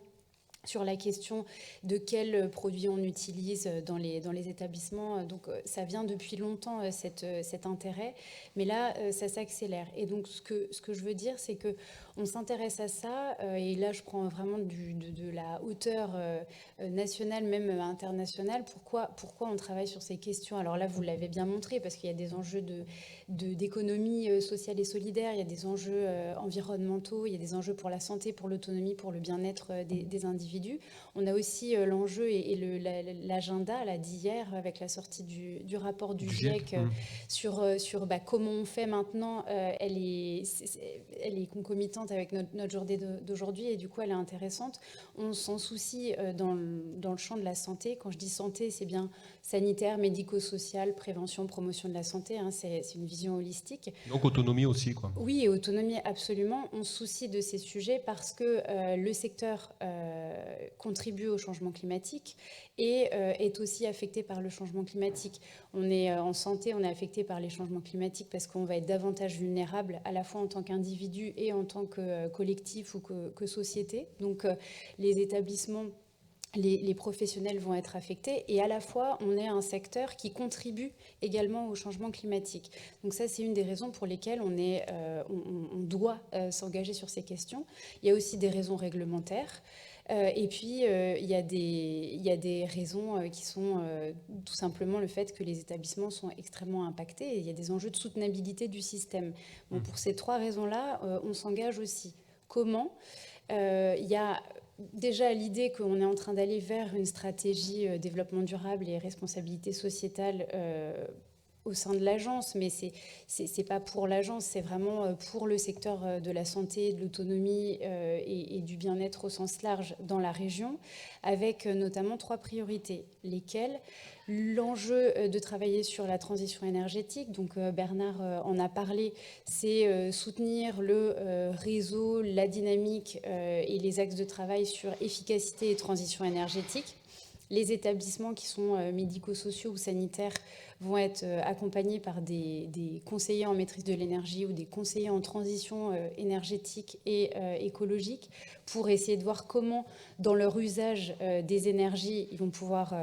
S6: sur la question de quels produits on utilise dans les établissements. Donc ça vient depuis longtemps, cet intérêt, mais là, ça s'accélère. Et donc ce que je veux dire, c'est qu'on s'intéresse à ça, et là je prends vraiment de la hauteur nationale, même internationale. Pourquoi on travaille sur ces questions? Alors là, vous l'avez bien montré, parce qu'il y a des enjeux d'économie sociale et solidaire, il y a des enjeux environnementaux, il y a des enjeux pour la santé, pour l'autonomie, pour le bien-être des individus. On a aussi l'enjeu et l'agenda d'hier avec la sortie du rapport du GIEC sur comment on fait maintenant. Elle est concomitante avec notre journée d'aujourd'hui et du coup elle est intéressante. On s'en soucie dans le champ de la santé. Quand je dis santé, c'est bien sanitaire, médico-social, prévention, promotion de la santé. C'est une vision holistique.
S1: Donc autonomie aussi, quoi.
S6: Oui, et autonomie, absolument. On se soucie de ces sujets parce que le secteur contribue au changement climatique et est aussi affecté par le changement climatique. On est en santé, on est affecté par les changements climatiques parce qu'on va être davantage vulnérable à la fois en tant qu'individu et en tant que collectif ou que société. Donc les établissements, les professionnels vont être affectés et à la fois on est un secteur qui contribue également au changement climatique. Donc ça c'est une des raisons pour lesquelles on doit s'engager sur ces questions. Il y a aussi des raisons réglementaires. Et puis, il y a des raisons qui sont tout simplement le fait que les établissements sont extrêmement impactés et il y a des enjeux de soutenabilité du système. Bon, pour ces trois raisons-là, on s'engage aussi. Comment ? Il y a déjà l'idée qu'on est en train d'aller vers une stratégie développement durable et responsabilité sociétale au sein de l'agence, mais c'est pas pour l'agence, c'est vraiment pour le secteur de la santé, de l'autonomie et du bien-être au sens large dans la région, avec notamment 3 priorités, lesquelles l'enjeu de travailler sur la transition énergétique, donc Bernard en a parlé, c'est soutenir le réseau, la dynamique et les axes de travail sur efficacité et transition énergétique. Les établissements qui sont médico-sociaux ou sanitaires vont être accompagnés par des conseillers en maîtrise de l'énergie ou des conseillers en transition énergétique et écologique pour essayer de voir comment, dans leur usage des énergies, ils vont pouvoir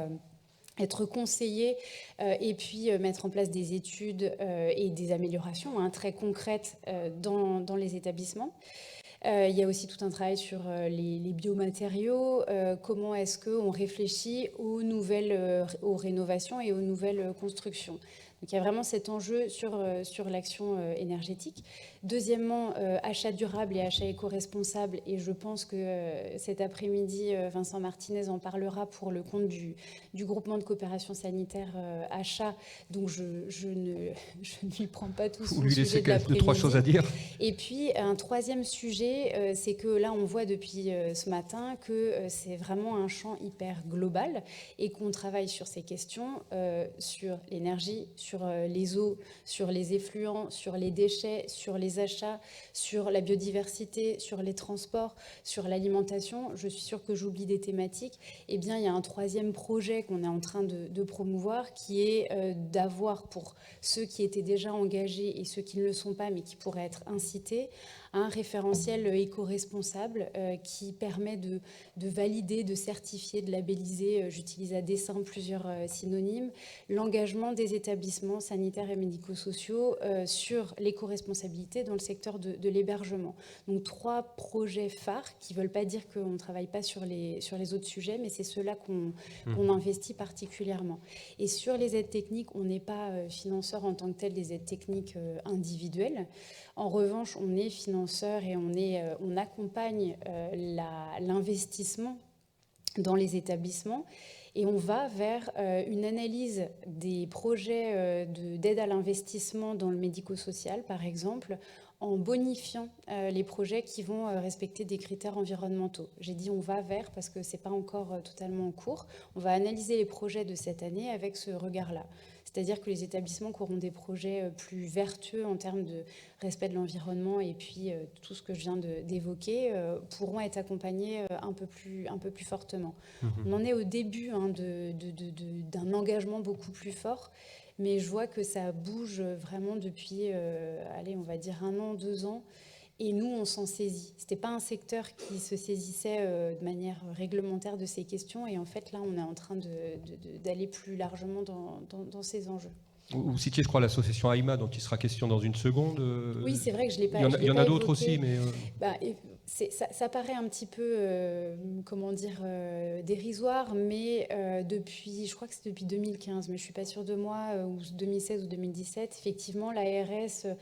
S6: être conseillés et puis mettre en place des études et des améliorations très concrètes dans les établissements. Il y a aussi tout un travail sur les biomatériaux, comment est-ce qu'on réfléchit aux rénovations et aux nouvelles constructions. Donc il y a vraiment cet enjeu sur l'action énergétique. Deuxièmement, achat durable et achat éco-responsable. Et je pense que cet après-midi, Vincent Martinez en parlera pour le compte du groupement de coopération sanitaire achat. Donc je ne lui prends pas tout son sujet de l'après-midi.
S1: 2-3 choses à dire.
S6: Et puis un troisième sujet, c'est que là on voit depuis ce matin que c'est vraiment un champ hyper global et qu'on travaille sur ces questions, sur l'énergie, sur les eaux, sur les effluents, sur les déchets, sur les achats, sur la biodiversité, sur les transports, sur l'alimentation. Je suis sûre que j'oublie des thématiques. Eh bien, il y a un troisième projet qu'on est en train de promouvoir qui est d'avoir pour ceux qui étaient déjà engagés et ceux qui ne le sont pas mais qui pourraient être incités, un référentiel éco-responsable qui permet de valider, de certifier, de labelliser, j'utilise à dessein plusieurs synonymes, l'engagement des établissements sanitaires et médico-sociaux sur l'éco-responsabilité dans le secteur de l'hébergement. Donc 3 projets phares qui ne veulent pas dire qu'on ne travaille pas sur les autres sujets, mais c'est ceux-là qu'on investit particulièrement. Et sur les aides techniques, on n'est pas financeur en tant que tel des aides techniques individuelles. En revanche, on est financeur et on accompagne l'investissement dans les établissements et on va vers une analyse des projets d'aide à l'investissement dans le médico-social, par exemple, en bonifiant les projets qui vont respecter des critères environnementaux. J'ai dit on va vers parce que ce n'est pas encore totalement en cours. On va analyser les projets de cette année avec ce regard-là. C'est-à-dire que les établissements qui auront des projets plus vertueux en termes de respect de l'environnement et puis tout ce que je viens d'évoquer pourront être accompagnés un peu plus fortement. On en est au début d'un engagement beaucoup plus fort, mais je vois que ça bouge vraiment depuis, on va dire 1 an, 2 ans. Et nous, on s'en saisit. Ce n'était pas un secteur qui se saisissait de manière réglementaire de ces questions. Et en fait, là, on est en train d'aller plus largement dans ces enjeux.
S1: Vous citiez, je crois, l'association AIMA, dont il sera question dans une seconde.
S6: Oui, c'est vrai que je ne l'ai pas.
S1: Il y en a d'autres aussi, mais...
S6: Ça paraît un petit peu, dérisoire, mais je crois que c'est depuis 2015, mais je ne suis pas sûre de moi, ou 2016 ou 2017, effectivement, l'ARS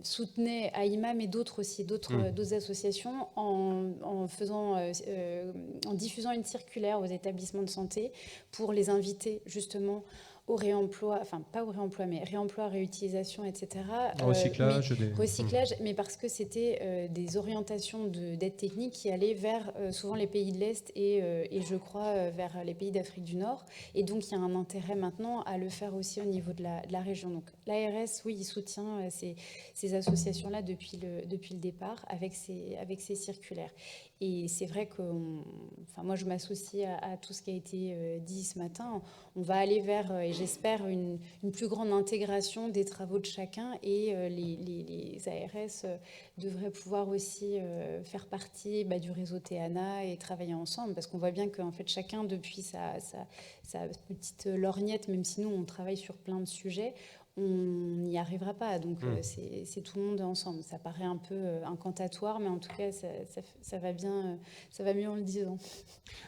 S6: soutenait AIMA, mais d'autres aussi, d'autres associations, en diffusant une circulaire aux établissements de santé pour les inviter justement au réemploi, enfin pas au réemploi, mais réemploi, réutilisation, etc.
S1: Recyclage.
S6: Recyclage, mais parce que c'était des orientations d'aide technique qui allaient vers souvent les pays de l'Est et je crois vers les pays d'Afrique du Nord. Et donc il y a un intérêt maintenant à le faire aussi au niveau de la région. Donc l'ARS, oui, il soutient ces associations-là depuis le départ avec ces circulaires. Et c'est vrai que moi, je m'associe à tout ce qui a été dit ce matin. On va aller vers, et j'espère, une plus grande intégration des travaux de chacun. Et les ARS devraient pouvoir aussi faire partie du réseau TEANA et travailler ensemble. Parce qu'on voit bien qu'en fait, chacun, depuis sa petite lorgnette, même si nous, on travaille sur plein de sujets, on n'y arrivera pas. Donc, c'est tout le monde ensemble. Ça paraît un peu incantatoire, mais en tout cas, ça va bien, ça va mieux en le disant.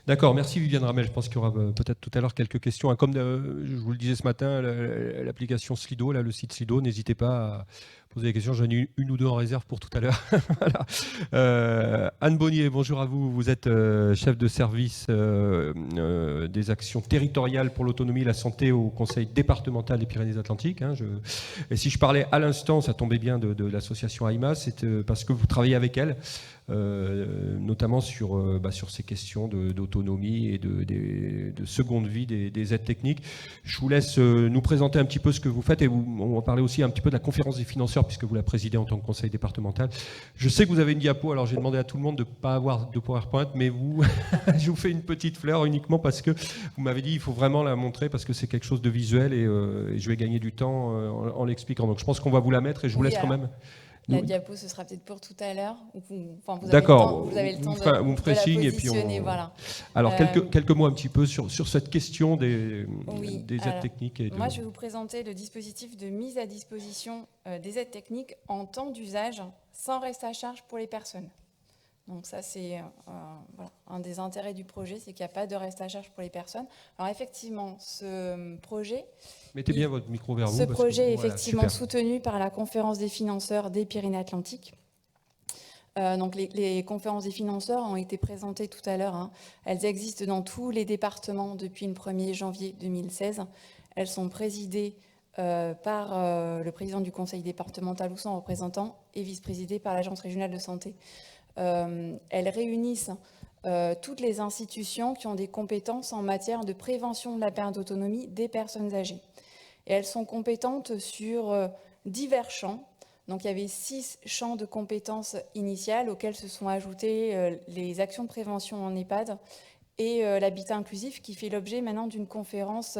S1: D'accord, merci Viviane Ramel. Je pense qu'il y aura peut-être tout à l'heure quelques questions. Comme je vous le disais ce matin, l'application Slido, le site Slido, n'hésitez pas à poser des questions. J'en ai une ou deux en réserve pour tout à l'heure. Voilà. Anne Bonnier, bonjour à vous. Vous êtes chef de service des actions territoriales pour l'autonomie et la santé au Conseil départemental des Pyrénées-Atlantiques. Et si je parlais à l'instant, ça tombait bien de l'association AIMA, c'est parce que vous travaillez avec elle, notamment sur ces questions d'autonomie et de seconde vie des aides techniques. Je vous laisse nous présenter un petit peu ce que vous faites et on va parler aussi un petit peu de la conférence des financeurs puisque vous la présidez en tant que conseil départemental. Je sais que vous avez une diapo, alors j'ai demandé à tout le monde de ne pas avoir de PowerPoint, mais je vous fais une petite fleur uniquement parce que vous m'avez dit qu'il faut vraiment la montrer parce que c'est quelque chose de visuel et je vais gagner du temps en l'expliquant. Donc je pense qu'on va vous la mettre et je vous laisse quand même...
S7: La diapo, ce sera peut-être pour tout à l'heure.
S1: D'accord,
S7: vous avez le temps
S1: vous me ferez signe et puis
S7: voilà.
S1: Alors, quelques mots un petit peu sur cette question des aides techniques.
S7: Moi, je vais vous présenter le dispositif de mise à disposition des aides techniques en temps d'usage, sans reste à charge pour les personnes. Donc ça, c'est un des intérêts du projet, c'est qu'il n'y a pas de reste à charge pour les personnes. Alors effectivement, ce projet...
S1: Mettez bien votre micro vers vous.
S7: Ce projet est effectivement soutenu par la conférence des financeurs des Pyrénées-Atlantiques. Donc les conférences des financeurs ont été présentées tout à l'heure. Elles existent dans tous les départements depuis le 1er janvier 2016. Elles sont présidées par le président du conseil départemental ou son représentant et vice-présidées par l'agence régionale de santé. Elles réunissent toutes les institutions qui ont des compétences en matière de prévention de la perte d'autonomie des personnes âgées. Et elles sont compétentes sur divers champs. Donc il y avait 6 champs de compétences initiales auxquels se sont ajoutées les actions de prévention en EHPAD et l'habitat inclusif qui fait l'objet maintenant d'une conférence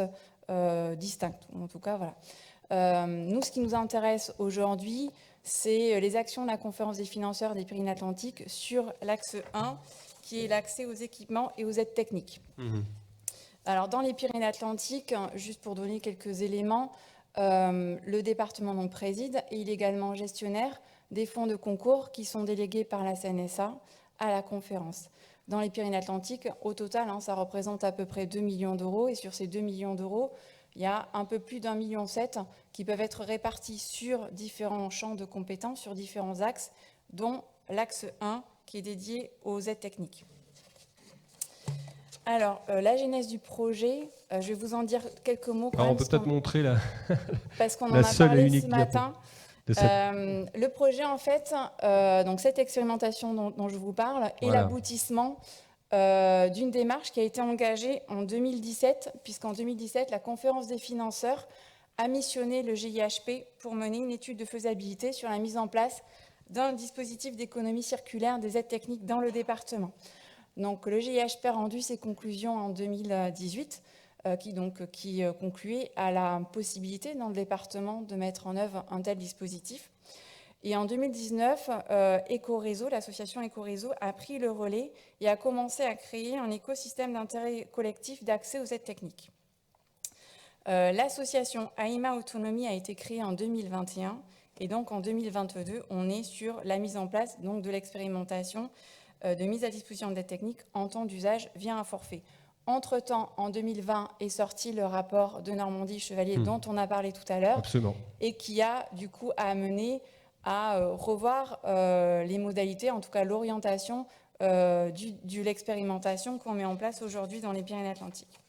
S7: distincte. En tout cas, voilà. Nous, ce qui nous intéresse aujourd'hui, c'est les actions de la conférence des financeurs des Pyrénées-Atlantiques sur l'axe 1, qui est l'accès aux équipements et aux aides techniques. Alors, dans les Pyrénées-Atlantiques, juste pour donner quelques éléments, le département donc préside et il est également gestionnaire des fonds de concours qui sont délégués par la CNSA à la conférence. Dans les Pyrénées-Atlantiques, au total, ça représente à peu près 2 millions d'euros et sur ces 2 millions d'euros, il y a un peu plus d'1,7 million qui peuvent être répartis sur différents champs de compétences, sur différents axes, dont l'axe 1 qui est dédié aux aides techniques. Alors, la genèse du projet, je vais vous en dire quelques mots.
S1: Alors, on peut peut-être montrer
S7: parce qu'on en a parlé ce matin. Le projet, en fait, donc cette expérimentation dont je vous parle, est l'aboutissement d'une démarche qui a été engagée en 2017, puisqu'en 2017, la conférence des financeurs a missionné le GIHP pour mener une étude de faisabilité sur la mise en place d'un dispositif d'économie circulaire des aides techniques dans le département. Donc, le GIHP a rendu ses conclusions en 2018, qui concluait à la possibilité dans le département de mettre en œuvre un tel dispositif. Et en 2019, Ecoréseau, l'association Ecoréseau, a pris le relais et a commencé à créer un écosystème d'intérêt collectif d'accès aux aides techniques. L'association AIMA Autonomie a été créée en 2021 et donc en 2022, on est sur la mise en place donc, de l'expérimentation de mise à disposition d'aides techniques en temps d'usage via un forfait. Entre-temps, en 2020, est sorti le rapport de Normandie-Chevalier dont on a parlé tout à l'heure et qui a du coup amené à revoir les modalités, en tout cas l'orientation de l'expérimentation qu'on met en place aujourd'hui dans les Pyrénées-Atlantiques.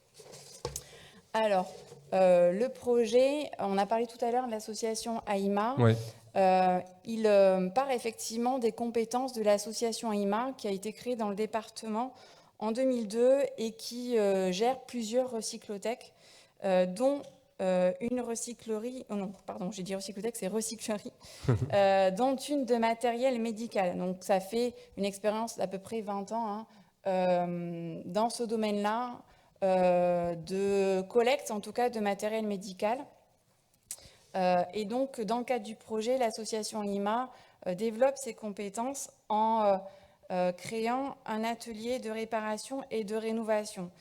S7: Alors, le projet, on a parlé tout à l'heure de l'association AIMA. Oui. Il part effectivement des compétences de l'association AIMA qui a été créée dans le département en 2002 et qui gère plusieurs recyclothèques, dont une recyclerie, j'ai dit recyclothèque, c'est recyclerie, dont une de matériel médical. Donc ça fait une expérience d'à peu près 20 ans dans ce domaine-là, de collecte, en tout cas, de matériel médical. Et donc, dans le cadre du projet, l'association IMA développe ses compétences en créant un atelier de réparation et de rénovation.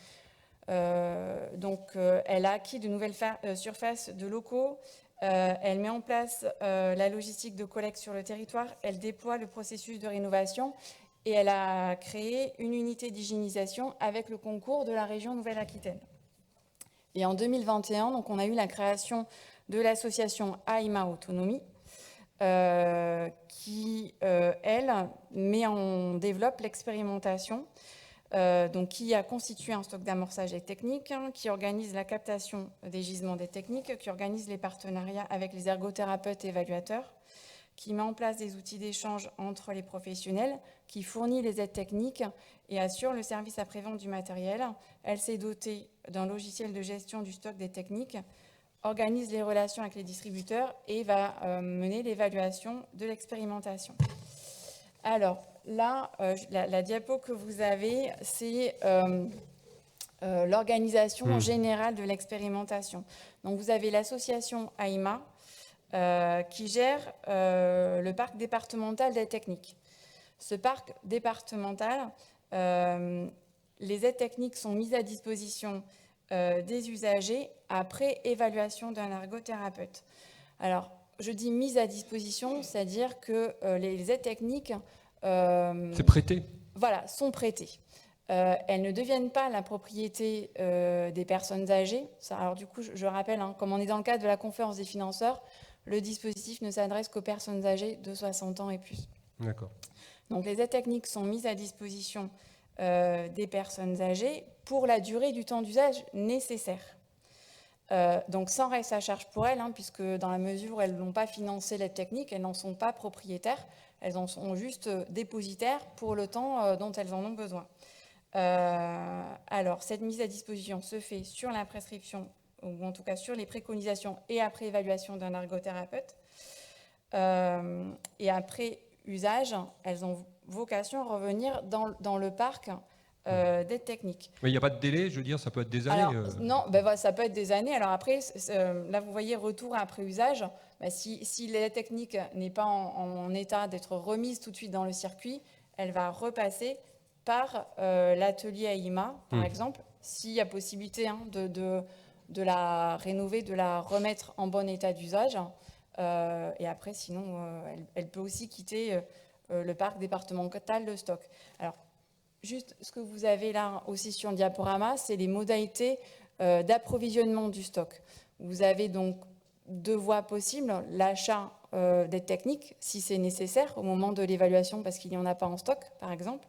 S7: Elle a acquis de nouvelles surfaces de locaux, elle met en place la logistique de collecte sur le territoire, elle déploie le processus de rénovation et elle a créé une unité d'hygiénisation avec le concours de la région Nouvelle-Aquitaine. Et en 2021, donc, on a eu la création de l'association AIMA Autonomie, qui, elle, développe l'expérimentation, qui a constitué un stock d'amorçage des techniques, qui organise la captation des gisements des techniques, qui organise les partenariats avec les ergothérapeutes et évaluateurs, qui met en place des outils d'échange entre les professionnels, qui fournit les aides techniques et assure le service après-vente du matériel. Elle s'est dotée d'un logiciel de gestion du stock des techniques, organise les relations avec les distributeurs et va mener l'évaluation de l'expérimentation. Alors là, la diapo que vous avez, c'est l'organisation générale de l'expérimentation. Donc vous avez l'association AIMA, qui gère le parc départemental d'aides techniques. Ce parc départemental, les aides techniques sont mises à disposition des usagers après évaluation d'un ergothérapeute. Alors, je dis mise à disposition, c'est-à-dire que les aides techniques...
S1: c'est prêté.
S7: Voilà, sont prêtées. Elles ne deviennent pas la propriété des personnes âgées. Alors du coup, je rappelle, comme on est dans le cadre de la conférence des financeurs, le dispositif ne s'adresse qu'aux personnes âgées de 60 ans et plus.
S1: D'accord. Donc
S7: les aides techniques sont mises à disposition des personnes âgées pour la durée du temps d'usage nécessaire. Donc sans reste à charge pour elles, puisque dans la mesure où elles n'ont pas financé l'aide technique, elles n'en sont pas propriétaires, elles en sont juste dépositaires pour le temps dont elles en ont besoin. Alors cette mise à disposition se fait sur la prescription, ou en tout cas sur les préconisations et après évaluation d'un ergothérapeute. Et après usage, elles ont vocation à revenir dans le parc d'aides techniques.
S1: Mais il n'y a pas de délai, je veux dire, ça peut être des années.
S7: Alors, non, ça peut être des années. Alors après, là vous voyez retour après usage. Si l'aide technique n'est pas en état d'être remise tout de suite dans le circuit, elle va repasser par l'atelier AIMA, par exemple, s'il y a possibilité de la rénover, de la remettre en bon état d'usage. Et après, sinon, elle peut aussi quitter le parc départemental de stock. Alors, juste ce que vous avez là aussi sur le diaporama, c'est les modalités d'approvisionnement du stock. Vous avez donc deux voies possibles, l'achat d'aides techniques, si c'est nécessaire, au moment de l'évaluation, parce qu'il n'y en a pas en stock, par exemple,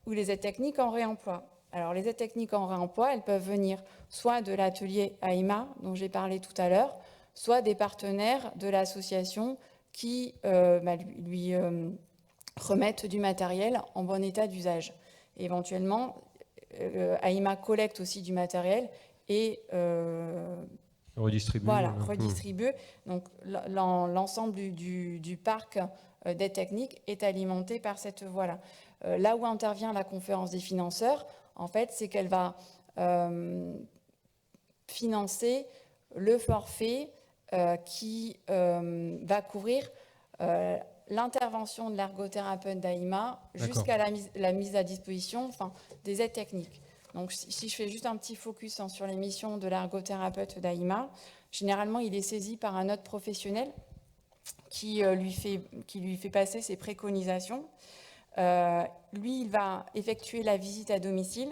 S7: ou les aides techniques en réemploi. Alors, les aides techniques en réemploi, elles peuvent venir soit de l'atelier AIMA, dont j'ai parlé tout à l'heure, soit des partenaires de l'association qui lui remettent du matériel en bon état d'usage. Éventuellement, AIMA collecte aussi du matériel et
S1: redistribue.
S7: Redistribue. Donc l'ensemble du parc d'aide technique est alimenté par cette voie-là. Là où intervient la conférence des financeurs, en fait, c'est qu'elle va financer le forfait qui va couvrir l'intervention de l'ergothérapeute d'AIMA jusqu'à la mise à disposition des aides techniques. Donc, si je fais juste un petit focus sur les missions de l'ergothérapeute d'AIMA, généralement, il est saisi par un autre professionnel qui lui fait passer ses préconisations. Lui, il va effectuer la visite à domicile,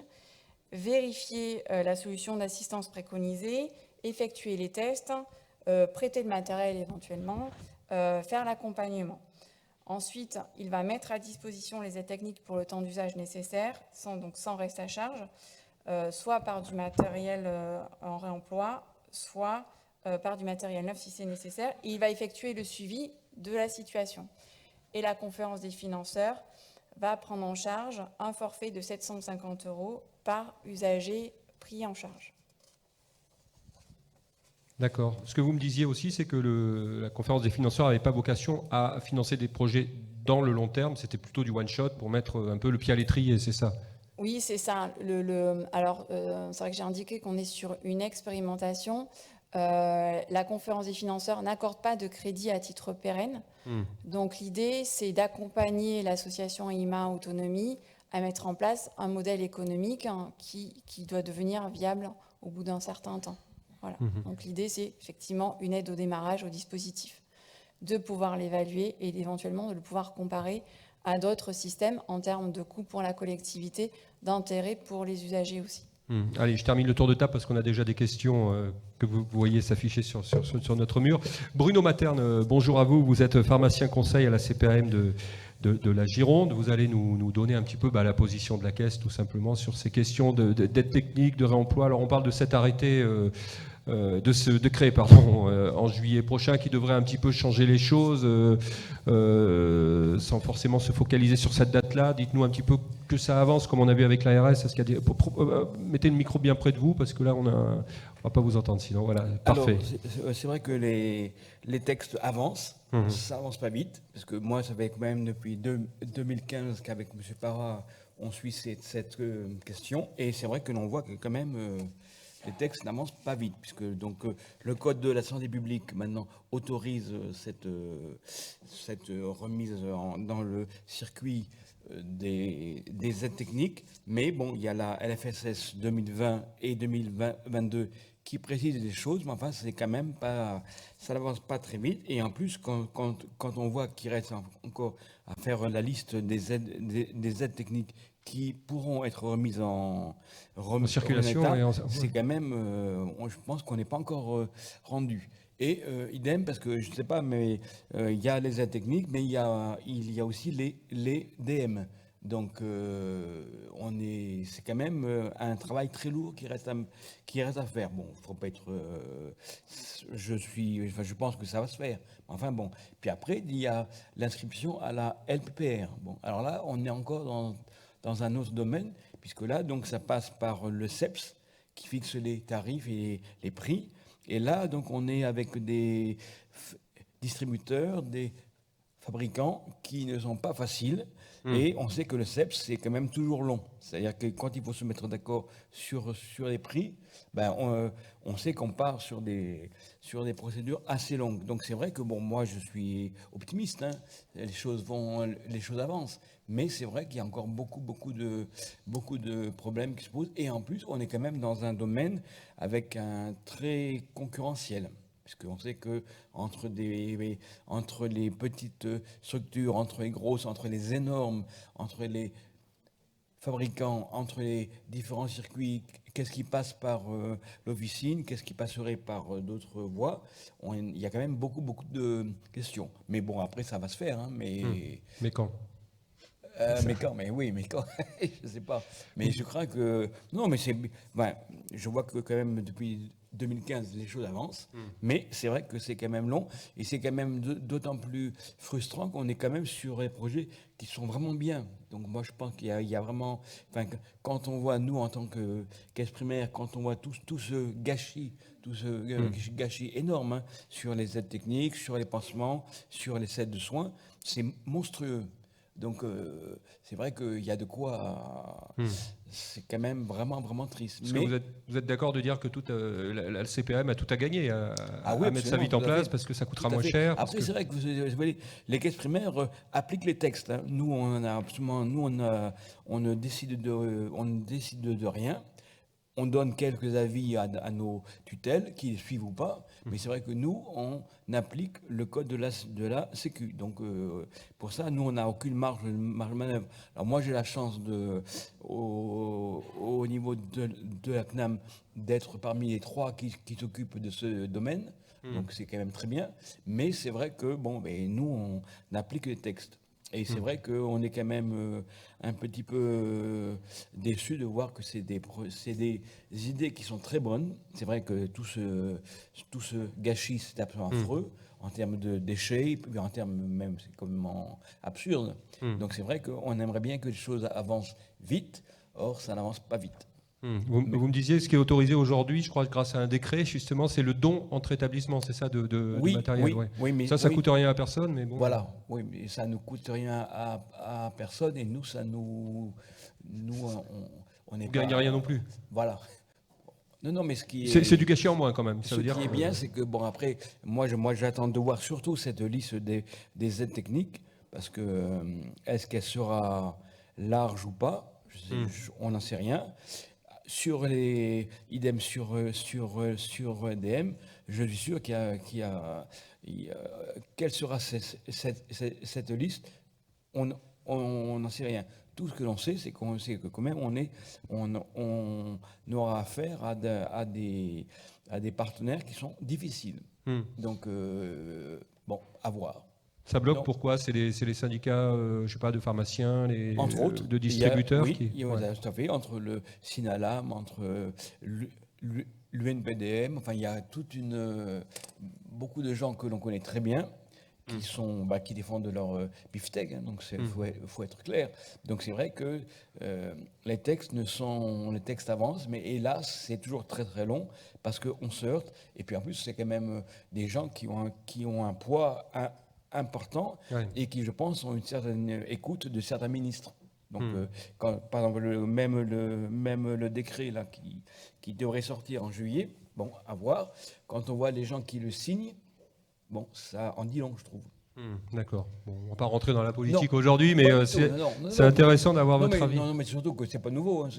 S7: vérifier la solution d'assistance préconisée, effectuer les tests, prêter le matériel éventuellement, faire l'accompagnement. Ensuite, il va mettre à disposition les aides techniques pour le temps d'usage nécessaire, sans reste à charge, soit par du matériel en réemploi, soit par du matériel neuf si c'est nécessaire. Et il va effectuer le suivi de la situation. Et la conférence des financeurs va prendre en charge un forfait de 750 € par usager pris en charge.
S1: D'accord. Ce que vous me disiez aussi, c'est que la conférence des financeurs n'avait pas vocation à financer des projets dans le long terme, c'était plutôt du one-shot pour mettre un peu le pied à l'étrier, c'est ça?
S7: Oui, c'est ça. Alors, c'est vrai que j'ai indiqué qu'on est sur une expérimentation. La conférence des financeurs n'accorde pas de crédit à titre pérenne. Donc, l'idée, c'est d'accompagner l'association AIMA Autonomie à mettre en place un modèle économique qui doit devenir viable au bout d'un certain temps. Voilà. Donc l'idée, c'est effectivement une aide au démarrage au dispositif, de pouvoir l'évaluer et éventuellement de le pouvoir comparer à d'autres systèmes en termes de coûts pour la collectivité, d'intérêt pour les usagers aussi.
S1: Allez, je termine le tour de table parce qu'on a déjà des questions que vous voyez s'afficher sur notre mur. Bruno Materne, bonjour à vous. Vous êtes pharmacien conseil à la CPAM de la Gironde. Vous allez nous donner un petit peu la position de la Caisse, tout simplement, sur ces questions d'aide technique, de réemploi. Alors, on parle de cet arrêté de ce décret en juillet prochain qui devrait un petit peu changer les choses sans forcément se focaliser sur cette date-là. Dites-nous un petit peu que ça avance comme on a vu avec l'ARS. Mettez le micro bien près de vous parce que là on va pas vous entendre sinon. Voilà, parfait.
S8: Alors, c'est vrai que les textes avancent, ça avance pas vite parce que moi ça fait quand même depuis 2015 qu'avec M. Parra on suit cette question et c'est vrai que l'on voit que quand même les textes n'avancent pas vite, puisque donc, le Code de la santé publique maintenant autorise cette remise dans le circuit des aides techniques, mais bon, il y a la LFSS 2020 et 2022 qui précisent des choses, mais enfin, c'est quand même pas, ça n'avance pas très vite. Et en plus, quand on voit qu'il reste encore à faire la liste des aides techniques qui pourront être remises en
S1: circulation,
S8: c'est quand même, je pense qu'on n'est pas encore rendu. Et idem, parce que je ne sais pas, mais il y a les aides techniques, mais il y a aussi les DM. Donc, c'est quand même un travail très lourd qui reste à faire. Bon, il ne faut pas être... je pense que ça va se faire. Enfin bon. Puis après, il y a l'inscription à la LPPR. Bon, alors là, on est encore dans un autre domaine, puisque là, donc, ça passe par le CEPS, qui fixe les tarifs et les prix. Et là, donc, on est avec des distributeurs, des fabricants qui ne sont pas faciles. Et on sait que le CEPS, c'est quand même toujours long. C'est-à-dire que quand il faut se mettre d'accord sur les prix, on sait qu'on part sur des procédures assez longues. Donc c'est vrai que bon, moi je suis optimiste, hein. Les choses avancent. Mais c'est vrai qu'il y a encore beaucoup de problèmes qui se posent. Et en plus, on est quand même dans un domaine avec un très concurrentiel. Puisqu'on sait que entre les petites structures, entre les grosses, entre les énormes, entre les fabricants, entre les différents circuits, qu'est-ce qui passe par l'officine, qu'est-ce qui passerait par d'autres voies, il y a quand même beaucoup de questions. Mais bon, après, ça va se faire. Hein,
S1: mais quand
S8: Mais quand, je ne sais pas. Mais je crains que... Non, mais je vois que quand même depuis 2015, les choses avancent. Mais c'est vrai que c'est quand même long. Et c'est quand même d'autant plus frustrant qu'on est quand même sur des projets qui sont vraiment bien. Donc moi, je pense qu'il y a vraiment... Quand on voit, nous, en tant que caisse primaire, quand on voit tout ce gâchis, gâchis énorme hein, sur les aides techniques, sur les pansements, sur les aides de soins, c'est monstrueux. Donc, c'est vrai qu'il y a de quoi... C'est quand même vraiment, vraiment triste.
S1: Mais vous êtes d'accord de dire que la CPAM a tout à gagner à mettre sa vie en place parce que ça coûtera moins cher.
S8: Après, c'est vrai que vous voyez, les caisses primaires appliquent les textes. Hein. Nous, on ne décide de rien. On donne quelques avis à nos tutelles qui les suivent ou pas, mais c'est vrai que nous, on applique le code de la Sécu. Donc, pour ça, nous, on n'a aucune marge de manœuvre. Alors, moi, j'ai la chance, au niveau de la CNAM, d'être parmi les 3 qui s'occupent de ce domaine. Donc, c'est quand même très bien. Mais c'est vrai que, nous, on applique les textes. Et c'est vrai qu'on est quand même un petit peu déçus de voir que c'est des idées qui sont très bonnes. C'est vrai que tout ce gâchis, c'est absolument affreux en termes de déchets, puis en termes même, c'est complètement absurde. Donc c'est vrai qu'on aimerait bien que les choses avancent vite, or ça n'avance pas vite.
S1: Vous me disiez, ce qui est autorisé aujourd'hui, je crois, grâce à un décret, justement, c'est le don entre établissements, c'est ça, de matériel.
S8: Oui, mais
S1: ça coûte rien à personne, mais bon.
S8: Voilà, oui, mais ça ne coûte rien à personne, et nous, on n'est pas...
S1: gagne rien non plus.
S8: Voilà. Non, mais ce qui
S1: c'est du gâchis en moins quand même. Ça veut dire
S8: qui est bien, c'est que après, moi, j'attends de voir surtout cette liste des aides techniques, parce que est-ce qu'elle sera large ou pas, on n'en sait rien. Sur idem sur EDM, je suis sûr quelle sera cette liste, on n'en sait rien. Tout ce que l'on sait, c'est qu'on sait que quand même on aura affaire à des partenaires qui sont difficiles. Donc, à voir.
S1: Ça bloque. Pourquoi? C'est les syndicats, je sais pas, de pharmaciens,
S8: entre autres,
S1: de distributeurs
S8: tout à fait, entre le SINALAM, entre l'UNPDM, enfin il y a beaucoup de gens que l'on connaît très bien, qui défendent leur beefsteak, hein, donc faut être clair. Donc c'est vrai que les textes avancent, mais hélas c'est toujours très très long parce qu'on se heurte, et puis en plus c'est quand même des gens qui ont un poids important et qui, je pense, ont une certaine écoute de certains ministres. Donc, par exemple, même le décret là, qui devrait sortir en juillet, à voir, quand on voit les gens qui le signent, ça en dit long, je trouve.
S1: D'accord. Bon, on ne va pas rentrer dans la politique aujourd'hui, mais c'est intéressant d'avoir votre avis.
S8: Non, mais surtout que ce n'est pas nouveau. Hein,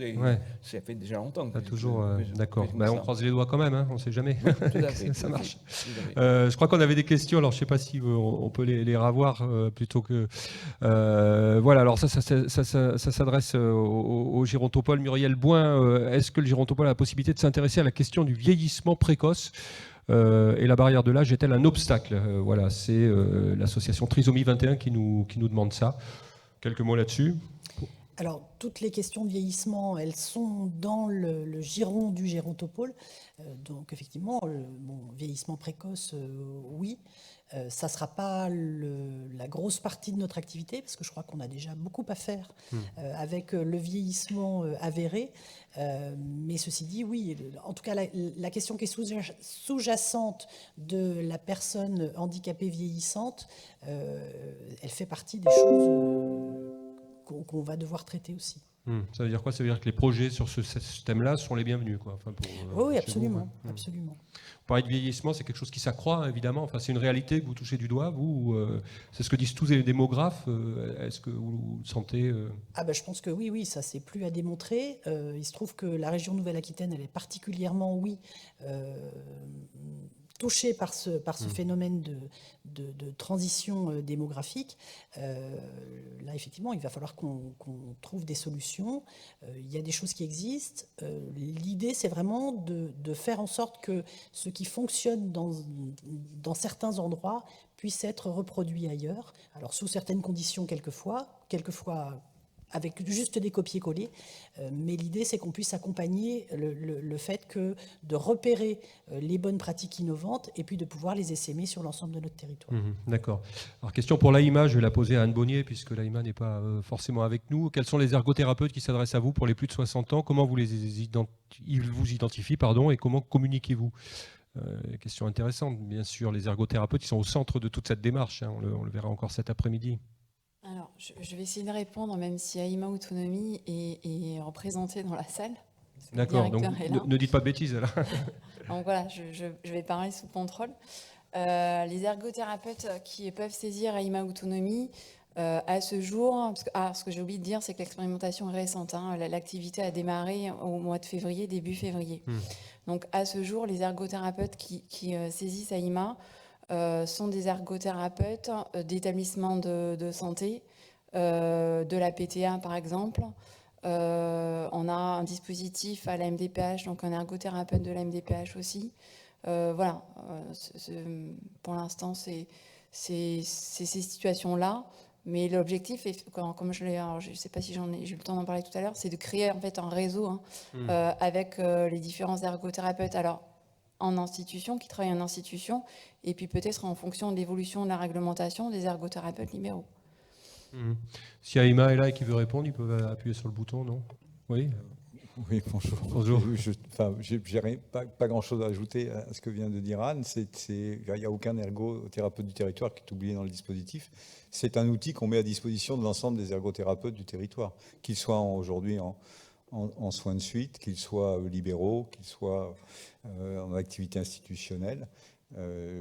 S8: ça fait déjà longtemps.
S1: Toujours, d'accord. On croise les doigts quand même, hein, on ne sait jamais.
S8: Oui, tout à fait,
S1: ça marche. Je crois qu'on avait des questions, alors je ne sais pas si on peut les revoir plutôt que... voilà, alors ça s'adresse au Gérontopole. Muriel Boin, est-ce que le Gérontopole a la possibilité de s'intéresser à la question du vieillissement précoce et la barrière de l'âge est-elle un obstacle? Voilà, c'est l'association Trisomie 21 qui nous demande ça. Quelques mots là-dessus.
S5: Alors, toutes les questions de vieillissement, elles sont dans le giron du Gérontopole. Donc, effectivement, vieillissement précoce, oui. Ça ne sera pas la grosse partie de notre activité, parce que je crois qu'on a déjà beaucoup à faire avec le vieillissement avéré. Mais ceci dit, oui, en tout cas, la question qui est sous-jacente de la personne handicapée vieillissante, elle fait partie des choses qu'on va devoir traiter aussi.
S1: Ça veut dire quoi? Ça veut dire que les projets sur ce thème-là sont les bienvenus, quoi. Enfin,
S5: oui, absolument, absolument.
S1: Vous parlez de vieillissement, c'est quelque chose qui s'accroît, évidemment. Enfin, c'est une réalité que vous touchez du doigt, vous. C'est ce que disent tous les démographes. Est-ce que vous le sentez
S5: Je pense que oui, ça c'est plus à démontrer. Il se trouve que la région Nouvelle-Aquitaine, elle est particulièrement, touchée par ce phénomène de transition démographique. Là, effectivement, il va falloir qu'on trouve des solutions. Il y a des choses qui existent. L'idée, c'est vraiment de faire en sorte que ce qui fonctionne dans certains endroits puisse être reproduit ailleurs. Alors, sous certaines conditions, quelquefois avec juste des copier-coller, mais l'idée c'est qu'on puisse accompagner le fait que de repérer les bonnes pratiques innovantes et puis de pouvoir les essaimer sur l'ensemble de notre territoire.
S1: D'accord. Alors question pour l'AIMA, je vais la poser à Anne Bonnier puisque l'AIMA n'est pas forcément avec nous. Quels sont les ergothérapeutes qui s'adressent à vous pour les plus de 60 ans? Comment ils vous identifient et comment communiquez-vous? Question intéressante, bien sûr. Les ergothérapeutes, ils sont au centre de toute cette démarche. Hein. On le verra encore cet après-midi.
S7: Alors, je vais essayer de répondre, même si AIMA Autonomie est représentée dans la salle.
S1: D'accord, donc ne dites pas de bêtises là.
S7: Donc voilà, je vais parler sous contrôle. Les ergothérapeutes qui peuvent saisir AIMA Autonomie, à ce jour, ce que j'ai oublié de dire, c'est que l'expérimentation est récente. Hein, l'activité a démarré au mois de février, début février. Donc à ce jour, les ergothérapeutes qui saisissent AIMA sont des ergothérapeutes d'établissements de santé, de la PTA par exemple. On a un dispositif à la MDPH, donc un ergothérapeute de la MDPH aussi. Voilà, pour l'instant, c'est ces situations-là. Mais l'objectif, comme je ne sais pas si j'ai eu le temps d'en parler tout à l'heure, c'est de créer en fait un réseau avec les différents ergothérapeutes. Alors, en institution, qui travaillent en institution, et puis peut-être en fonction de l'évolution de la réglementation des ergothérapeutes libéraux.
S1: Si AIMA est là et qui veut répondre, il peut appuyer sur le bouton, non? Oui.
S9: Oui, bonjour.
S1: Bonjour.
S9: J'ai pas grand-chose à ajouter à ce que vient de dire Anne. Il n'y a aucun ergothérapeute du territoire qui est oublié dans le dispositif. C'est un outil qu'on met à disposition de l'ensemble des ergothérapeutes du territoire, qu'ils soient aujourd'hui en soins de suite, qu'ils soient libéraux, qu'ils soient en activité institutionnelle.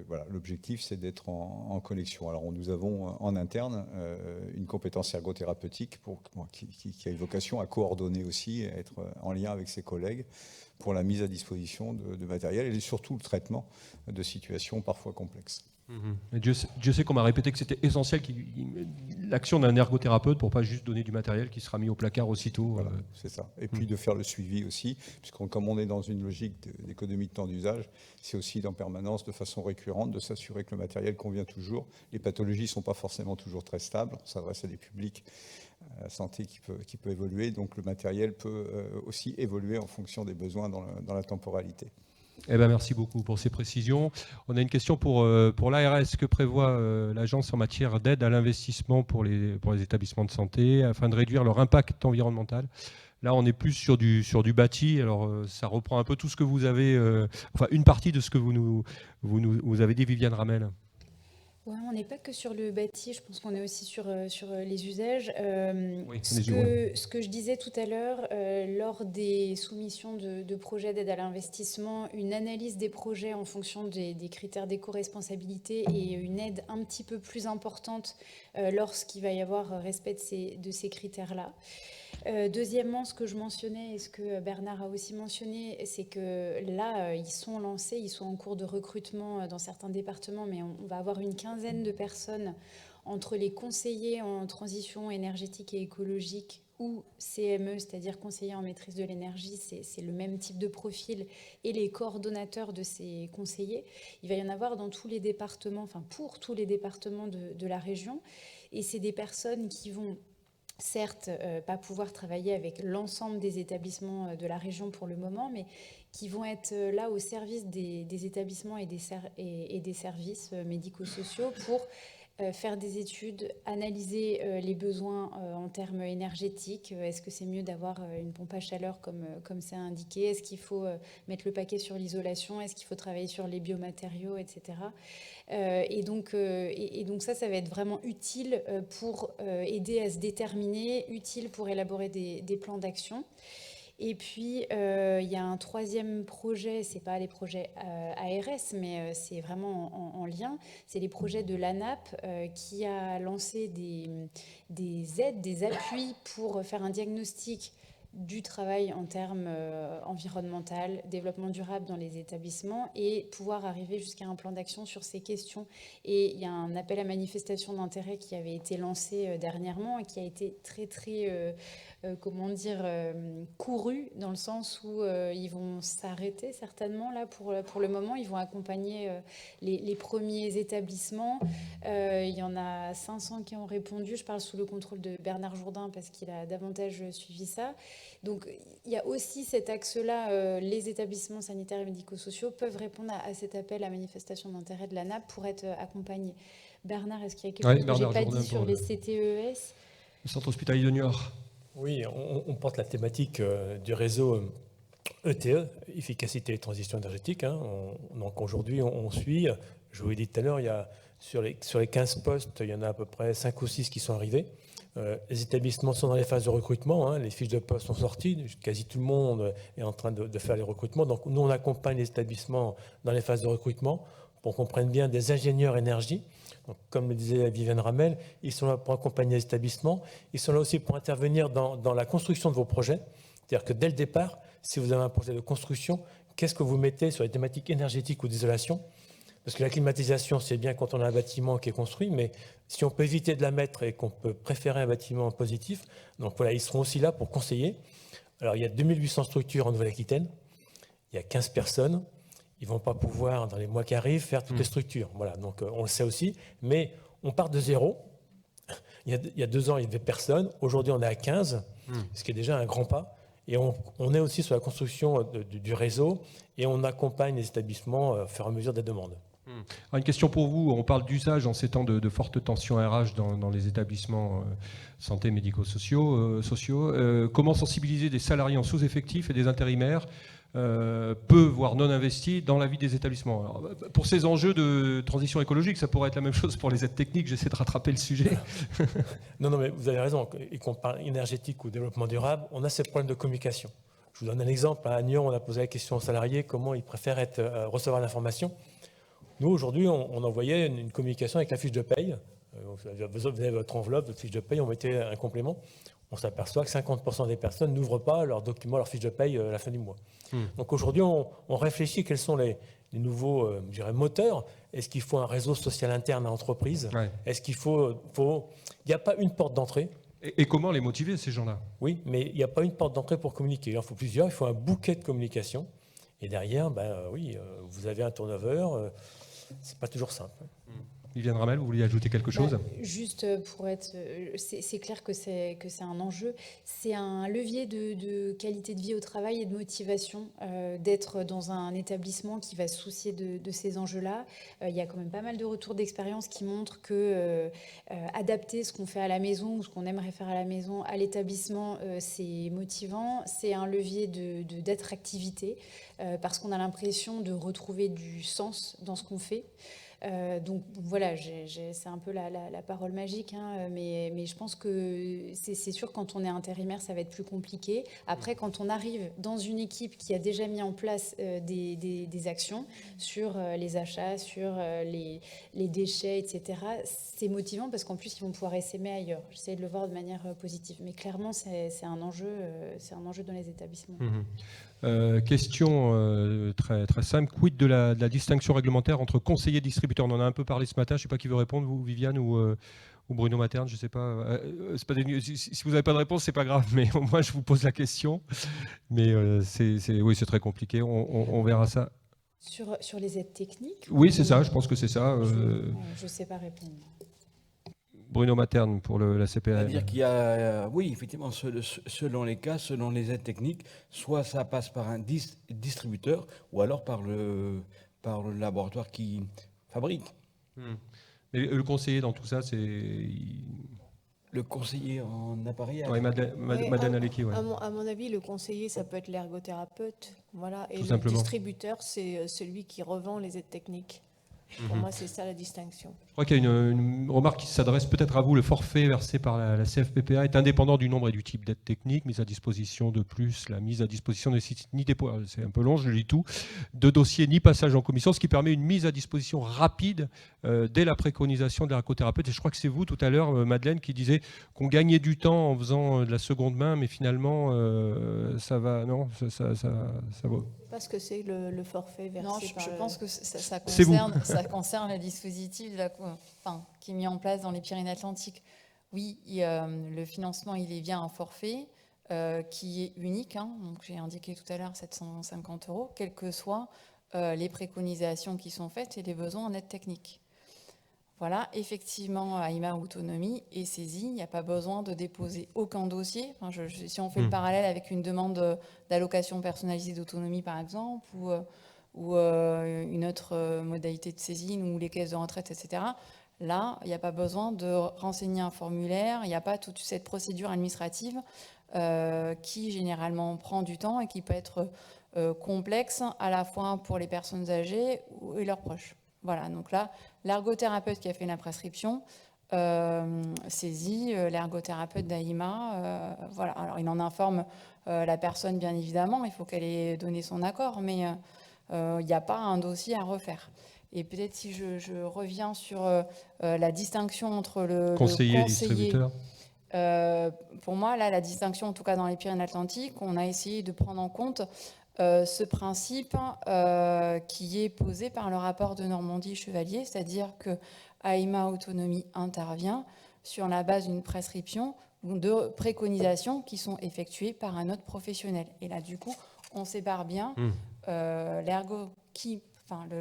S9: Voilà, l'objectif, c'est d'être en connexion. Alors, nous avons en interne une compétence ergothérapeutique qui a une vocation à coordonner aussi, à être en lien avec ses collègues pour la mise à disposition de matériel et surtout le traitement de situations parfois complexes.
S1: Dieu sait qu'on m'a répété que c'était essentiel l'action d'un ergothérapeute pour pas juste donner du matériel qui sera mis au placard aussitôt.
S9: Voilà, c'est ça. Et puis de faire le suivi aussi, puisque comme on est dans une logique d'économie de temps d'usage, c'est aussi en permanence, de façon récurrente, de s'assurer que le matériel convient toujours. Les pathologies ne sont pas forcément toujours très stables. On s'adresse à des publics à la santé qui peut évoluer. Donc le matériel peut aussi évoluer en fonction des besoins dans la temporalité.
S1: Eh ben, merci beaucoup pour ces précisions. On a une question pour l'ARS. Que prévoit l'agence en matière d'aide à l'investissement pour les établissements de santé afin de réduire leur impact environnemental? Là, on est plus sur du bâti. Alors, ça reprend un peu tout ce que vous avez, enfin une partie de ce que vous avez dit, Viviane Ramel.
S6: Ouais, on n'est pas que sur le bâti, je pense qu'on est aussi sur les usages.
S1: Oui,
S6: ce que je disais tout à l'heure, lors des soumissions de projets d'aide à l'investissement, une analyse des projets en fonction des critères d'éco-responsabilité et une aide un petit peu plus importante lorsqu'il va y avoir respect de ces critères-là. Deuxièmement, ce que je mentionnais et ce que Bernard a aussi mentionné, c'est que là, ils sont lancés, ils sont en cours de recrutement dans certains départements, mais on va avoir une quinzaine de personnes entre les conseillers en transition énergétique et écologique ou CME, c'est-à-dire conseillers en maîtrise de l'énergie, c'est le même type de profil, et les coordonnateurs de ces conseillers. Il va y en avoir dans tous les départements, enfin pour tous les départements de la région, et c'est des personnes qui vont certes, pas pouvoir travailler avec l'ensemble des établissements de la région pour le moment, mais qui vont être là au service des établissements et des services médico-sociaux pour faire des études, analyser les besoins en termes énergétiques. Est-ce que c'est mieux d'avoir une pompe à chaleur comme c'est indiqué? Est-ce qu'il faut mettre le paquet sur l'isolation? Est-ce qu'il faut travailler sur les biomatériaux, etc. Et donc ça va être vraiment utile pour aider à se déterminer, utile pour élaborer des plans d'action. Et puis, il y a un troisième projet, ce n'est pas les projets ARS, mais c'est vraiment en lien. C'est les projets de l'ANAP qui a lancé des aides, des appuis pour faire un diagnostic du travail en termes environnemental, développement durable dans les établissements et pouvoir arriver jusqu'à un plan d'action sur ces questions. Et il y a un appel à manifestation d'intérêt qui avait été lancé dernièrement et qui a été très couru, dans le sens où ils vont s'arrêter certainement là pour le moment. Ils vont accompagner les premiers établissements. Il y en a 500 qui ont répondu. Je parle sous le contrôle de Bernard Jourdain parce qu'il a davantage suivi ça. Donc il y a aussi cet axe-là. Les établissements sanitaires et médico-sociaux peuvent répondre à cet appel à manifestation d'intérêt de l'ANAP pour être accompagnés. Bernard, est-ce qu'il y a quelque chose que je n'ai pas dit sur les CTES?
S1: Le centre hospitalier de Niort.
S4: Oui, on porte la thématique du réseau ETE, efficacité et transition énergétique. Donc aujourd'hui, on suit, je vous l'ai dit tout à l'heure, sur les 15 postes, il y en a à peu près 5 ou 6 qui sont arrivés. Les établissements sont dans les phases de recrutement, les fiches de poste sont sorties, quasi tout le monde est en train de faire les recrutements. Donc nous, on accompagne les établissements dans les phases de recrutement pour qu'on prenne bien des ingénieurs énergie. Donc, comme le disait Viviane Ramel, ils sont là pour accompagner les établissements, ils sont là aussi pour intervenir dans la construction de vos projets. C'est-à-dire que dès le départ, si vous avez un projet de construction, qu'est-ce que vous mettez sur les thématiques énergétiques ou d'isolation? Parce que la climatisation, c'est bien quand on a un bâtiment qui est construit, mais si on peut éviter de la mettre et qu'on peut préférer un bâtiment positif, donc voilà, ils seront aussi là pour conseiller. Alors, il y a 2800 structures en Nouvelle-Aquitaine, il y a 15 personnes. Ils ne vont pas pouvoir, dans les mois qui arrivent, faire toutes les structures. Voilà, donc on le sait aussi, mais on part de zéro. Il y a 2 ans, il n'y avait personne. Aujourd'hui, on est à 15, ce qui est déjà un grand pas. Et on est aussi sur la construction du réseau et on accompagne les établissements au fur et à mesure des demandes.
S1: Alors, une question pour vous. On parle d'usage en ces temps de forte tension RH dans les établissements santé médico-sociaux. Comment sensibiliser des salariés en sous-effectif et des intérimaires peu, voire non investis dans la vie des établissements? Alors, pour ces enjeux de transition écologique, ça pourrait être la même chose pour les aides techniques. J'essaie de rattraper le sujet.
S4: Non, mais vous avez raison. Et qu'on parle énergétique ou développement durable, on a ces problèmes de communication. Je vous donne un exemple. À Nyon, on a posé la question aux salariés comment ils préfèrent recevoir l'information. Nous, aujourd'hui, on envoyait une communication avec la fiche de paye. Vous avez votre enveloppe, votre fiche de paye, on mettait un complément. On s'aperçoit que 50% des personnes n'ouvrent pas leurs documents, leur fiche de paye à la fin du mois. Donc aujourd'hui, on réfléchit quels sont les nouveaux moteurs. Est-ce qu'il faut un réseau social interne à l'entreprise? Est-ce qu'il faut... Il n'y a pas une porte d'entrée.
S1: Et comment les motiver, ces gens-là?
S4: Oui, mais il n'y a pas une porte d'entrée pour communiquer. Il en faut plusieurs. Il faut un bouquet de communication. Et derrière, vous avez un turnover. Ce n'est pas toujours simple.
S1: Viviane Ramel, vous vouliez ajouter quelque chose?
S6: Juste pour être... C'est clair que c'est un enjeu. C'est un levier de qualité de vie au travail et de motivation d'être dans un établissement qui va se soucier de ces enjeux-là. Il y a quand même pas mal de retours d'expérience qui montrent que adapter ce qu'on fait à la maison ou ce qu'on aimerait faire à la maison à l'établissement, c'est motivant. C'est un levier d'attractivité parce qu'on a l'impression de retrouver du sens dans ce qu'on fait. Donc voilà, c'est un peu la parole magique, mais je pense que c'est sûr, quand on est intérimaire, ça va être plus compliqué. Après, quand on arrive dans une équipe qui a déjà mis en place des actions sur les achats, sur les déchets, etc., c'est motivant parce qu'en plus, ils vont pouvoir essaimer ailleurs. J'essaie de le voir de manière positive. Mais clairement, c'est un enjeu dans les établissements.
S1: Question très, très simple. Quid de la distinction réglementaire entre conseiller et distributeur? On en a un peu parlé ce matin. Je ne sais pas qui veut répondre, vous, Viviane ou Bruno Materne, je ne sais pas. Si vous n'avez pas de réponse, ce n'est pas grave, mais au moins je vous pose la question. Mais oui, c'est très compliqué. On verra ça.
S6: Sur les aides techniques?
S1: Oui, c'est ça. Je pense que c'est ça.
S6: Je ne sais pas répondre.
S1: Bruno Materne pour la CPAM.
S8: C'est-à-dire qu'il y a, oui, effectivement, selon les cas, selon les aides techniques, soit ça passe par un distributeur ou alors par le laboratoire qui fabrique.
S1: Mais le conseiller dans tout ça, c'est...
S8: Le conseiller en appareillage.
S1: Oui, Madeleine Alecki, ouais.
S2: À mon avis, le conseiller, ça peut être l'ergothérapeute. Voilà. Et
S1: tout
S2: le distributeur, c'est celui qui revend les aides techniques. Pour moi, c'est ça la distinction.
S1: Je crois qu'il y a une remarque qui s'adresse peut-être à vous. Le forfait versé par la CFPPA est indépendant du nombre et du type d'aide technique mise à disposition de plus. La mise à disposition ne nécessite ni dépôt, c'est un peu long, je lis tout, de dossier ni passage en commission, ce qui permet une mise à disposition rapide dès la préconisation de l'ergothérapeute. Et je crois que c'est vous tout à l'heure, Madeleine, qui disait qu'on gagnait du temps en faisant de la seconde main, mais finalement, ça va, non, ça vaut.
S2: Parce que c'est le forfait versé.
S7: Non, je pense que ça concerne le dispositif qui est mis en place dans les Pyrénées-Atlantiques. Oui, le financement, il est via un forfait. qui est unique. Donc j'ai indiqué tout à l'heure 750 €, quelles que soient les préconisations qui sont faites et les besoins en aide technique. Voilà, effectivement, AIMA Autonomie est saisie. Il n'y a pas besoin de déposer aucun dossier. Si on fait le parallèle avec une demande d'allocation personnalisée d'autonomie, par exemple, ou une autre modalité de saisine, ou les caisses de retraite, etc., là, il n'y a pas besoin de renseigner un formulaire. Il n'y a pas toute cette procédure administrative qui, généralement, prend du temps et qui peut être complexe à la fois pour les personnes âgées et leurs proches. Voilà, donc là, l'ergothérapeute qui a fait la prescription saisit l'ergothérapeute d'AIMA. Voilà, alors il en informe la personne, bien évidemment, il faut qu'elle ait donné son accord, mais il n'y a pas un dossier à refaire. Et peut-être si je reviens sur la distinction entre le conseiller
S1: et distributeur.
S7: Pour moi, là, la distinction, en tout cas dans les Pyrénées-Atlantiques, on a essayé de prendre en compte ce principe qui est posé par le rapport de Normandie-Chevalier, c'est-à-dire que AIMA Autonomie intervient sur la base d'une prescription ou de préconisations qui sont effectuées par un autre professionnel. Et là, du coup, on sépare bien l'ergo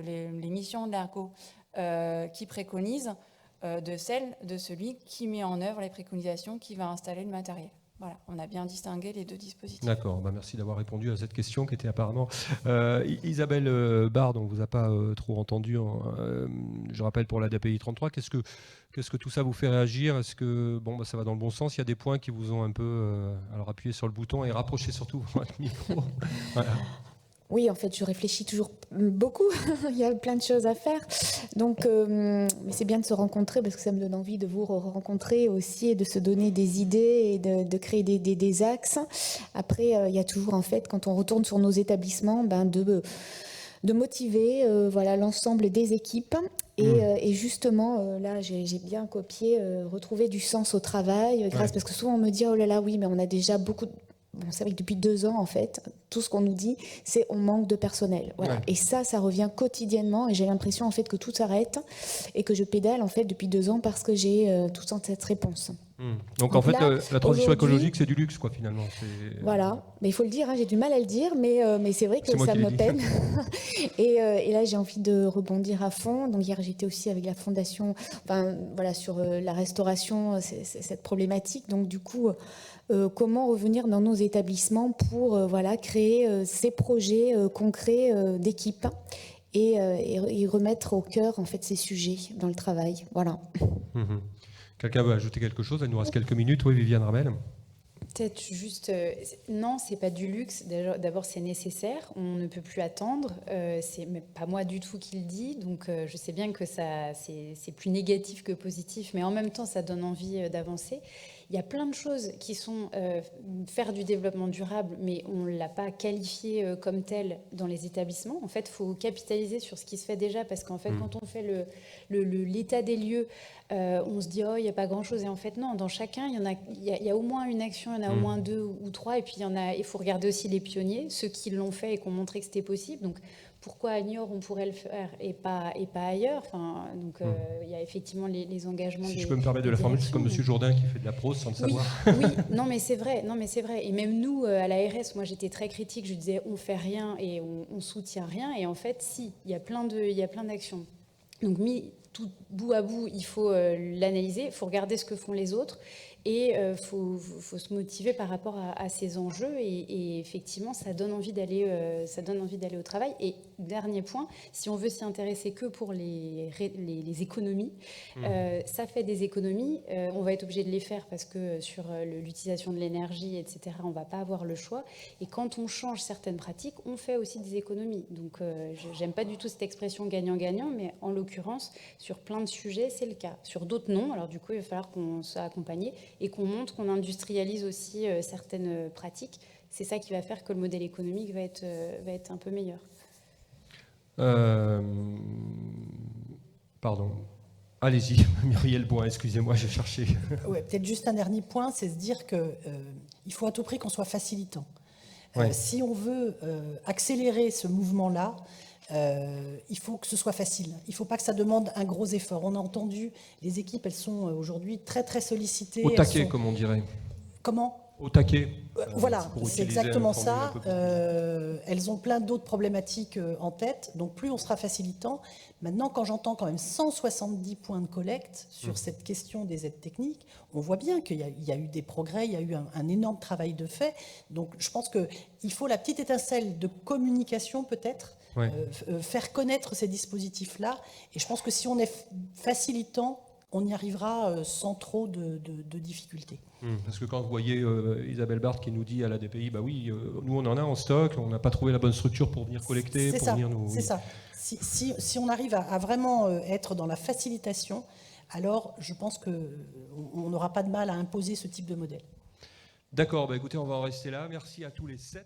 S7: les missions de l'ergo qui préconise de celles de celui qui met en œuvre les préconisations, qui va installer le matériel. Voilà, on a bien distingué les deux dispositifs.
S1: D'accord, merci d'avoir répondu à cette question qui était apparemment... Isabelle Bard, on ne vous a pas trop entendu, je rappelle pour la DAPI 33, qu'est-ce que tout ça vous fait réagir? Est-ce que ça va dans le bon sens? Il y a des points qui vous ont un peu... alors appuyez sur le bouton et rapprochez surtout votre micro. Voilà.
S3: Oui, en fait, je réfléchis toujours beaucoup. Il y a plein de choses à faire. Donc, mais c'est bien de se rencontrer parce que ça me donne envie de vous rencontrer aussi et de se donner des idées et de créer des axes. Après, il y a toujours, en fait, quand on retourne sur nos établissements, de motiver l'ensemble des équipes. Et justement, là, j'ai bien copié, retrouver du sens au travail, parce que souvent on me dit, oh là là, oui, mais on a déjà beaucoup de... Bon, c'est vrai que depuis 2 ans, en fait, tout ce qu'on nous dit, c'est on manque de personnel. Voilà. Ouais. Et ça revient quotidiennement et j'ai l'impression, en fait, que tout s'arrête et que je pédale, en fait, depuis 2 ans parce que j'ai tout le temps cette réponse.
S1: Donc en fait, là, la transition écologique, c'est du luxe, quoi, finalement.
S3: Voilà, mais il faut le dire, j'ai du mal à le dire, mais c'est vrai que ça me peine. et là, j'ai envie de rebondir à fond. Donc hier, j'étais aussi avec la fondation, sur la restauration, cette problématique. Donc du coup, comment revenir dans nos établissements pour créer ces projets concrets d'équipe et remettre au cœur, en fait, ces sujets dans le travail. Voilà.
S1: Quelqu'un veut ajouter quelque chose? Il nous reste quelques minutes. Oui, Viviane Ramel.
S6: Peut-être juste, non, c'est pas du luxe. D'abord, c'est nécessaire. On ne peut plus attendre. C'est pas moi du tout qui le dis. Donc, je sais bien que c'est plus négatif que positif, mais en même temps, ça donne envie d'avancer. Il y a plein de choses qui sont faire du développement durable, mais on ne l'a pas qualifié comme tel dans les établissements. En fait, il faut capitaliser sur ce qui se fait déjà, parce qu'en fait, quand on fait l'état des lieux, on se dit, oh, il n'y a pas grand-chose. Et en fait, non, dans chacun, il y a au moins une action, il y en a au moins 2 ou 3. Et puis, il faut regarder aussi les pionniers, ceux qui l'ont fait et qui ont montré que c'était possible. Donc, pourquoi à Niort on pourrait le faire et pas ailleurs? Il y a effectivement les engagements.
S1: Si je peux me permettre de la formule, c'est comme M. Jourdain qui fait de la prose sans le savoir.
S6: Oui, non mais c'est vrai. Et même nous, à l'ARS, moi j'étais très critique, je disais on fait rien et on soutient rien. Et en fait, si, il y a plein d'actions. Donc mis tout bout à bout, il faut l'analyser, il faut regarder ce que font les autres. Et faut se motiver par rapport à ces enjeux et effectivement ça donne envie d'aller au travail. Et dernier point, si on veut s'y intéresser que pour les économies, ça fait des économies, on va être obligé de les faire parce que sur l'utilisation de l'énergie, etc., on va pas avoir le choix. Et quand on change certaines pratiques, on fait aussi des économies. Donc j'aime pas du tout cette expression gagnant-gagnant, mais en l'occurrence sur plein de sujets c'est le cas. Sur d'autres non, alors du coup il va falloir qu'on soit accompagné et qu'on montre qu'on industrialise aussi certaines pratiques. C'est ça qui va faire que le modèle économique va être un peu meilleur.
S1: Pardon. Allez-y, Muriel Boin, excusez-moi, j'ai cherché.
S5: Ouais, peut-être juste un dernier point, c'est se dire qu'il faut à tout prix qu'on soit facilitant. Si on veut accélérer ce mouvement-là, il faut que ce soit facile. Il ne faut pas que ça demande un gros effort. On a entendu, les équipes, elles sont aujourd'hui très, très sollicitées.
S1: Au taquet, comme on dirait.
S5: Comment ?
S1: Au taquet.
S5: Voilà, c'est exactement ça. Elles ont plein d'autres problématiques en tête, donc plus on sera facilitant. Maintenant, quand j'entends quand même 170 points de collecte sur cette question des aides techniques, on voit bien qu'il y a eu des progrès, il y a eu un énorme travail de fait. Donc je pense qu'il faut la petite étincelle de communication peut-être, faire connaître ces dispositifs-là. Et je pense que si on est facilitant, on y arrivera sans trop de difficultés.
S1: Parce que quand vous voyez Isabelle Barthes qui nous dit à la DPI, bah oui, nous on en a en stock, on n'a pas trouvé la bonne structure pour venir collecter, pour venir nous...
S5: C'est ça. Si on arrive à vraiment être dans la facilitation, alors je pense qu'on n'aura pas de mal à imposer ce type de modèle.
S1: D'accord, bah écoutez, on va en rester là. Merci à tous les 7.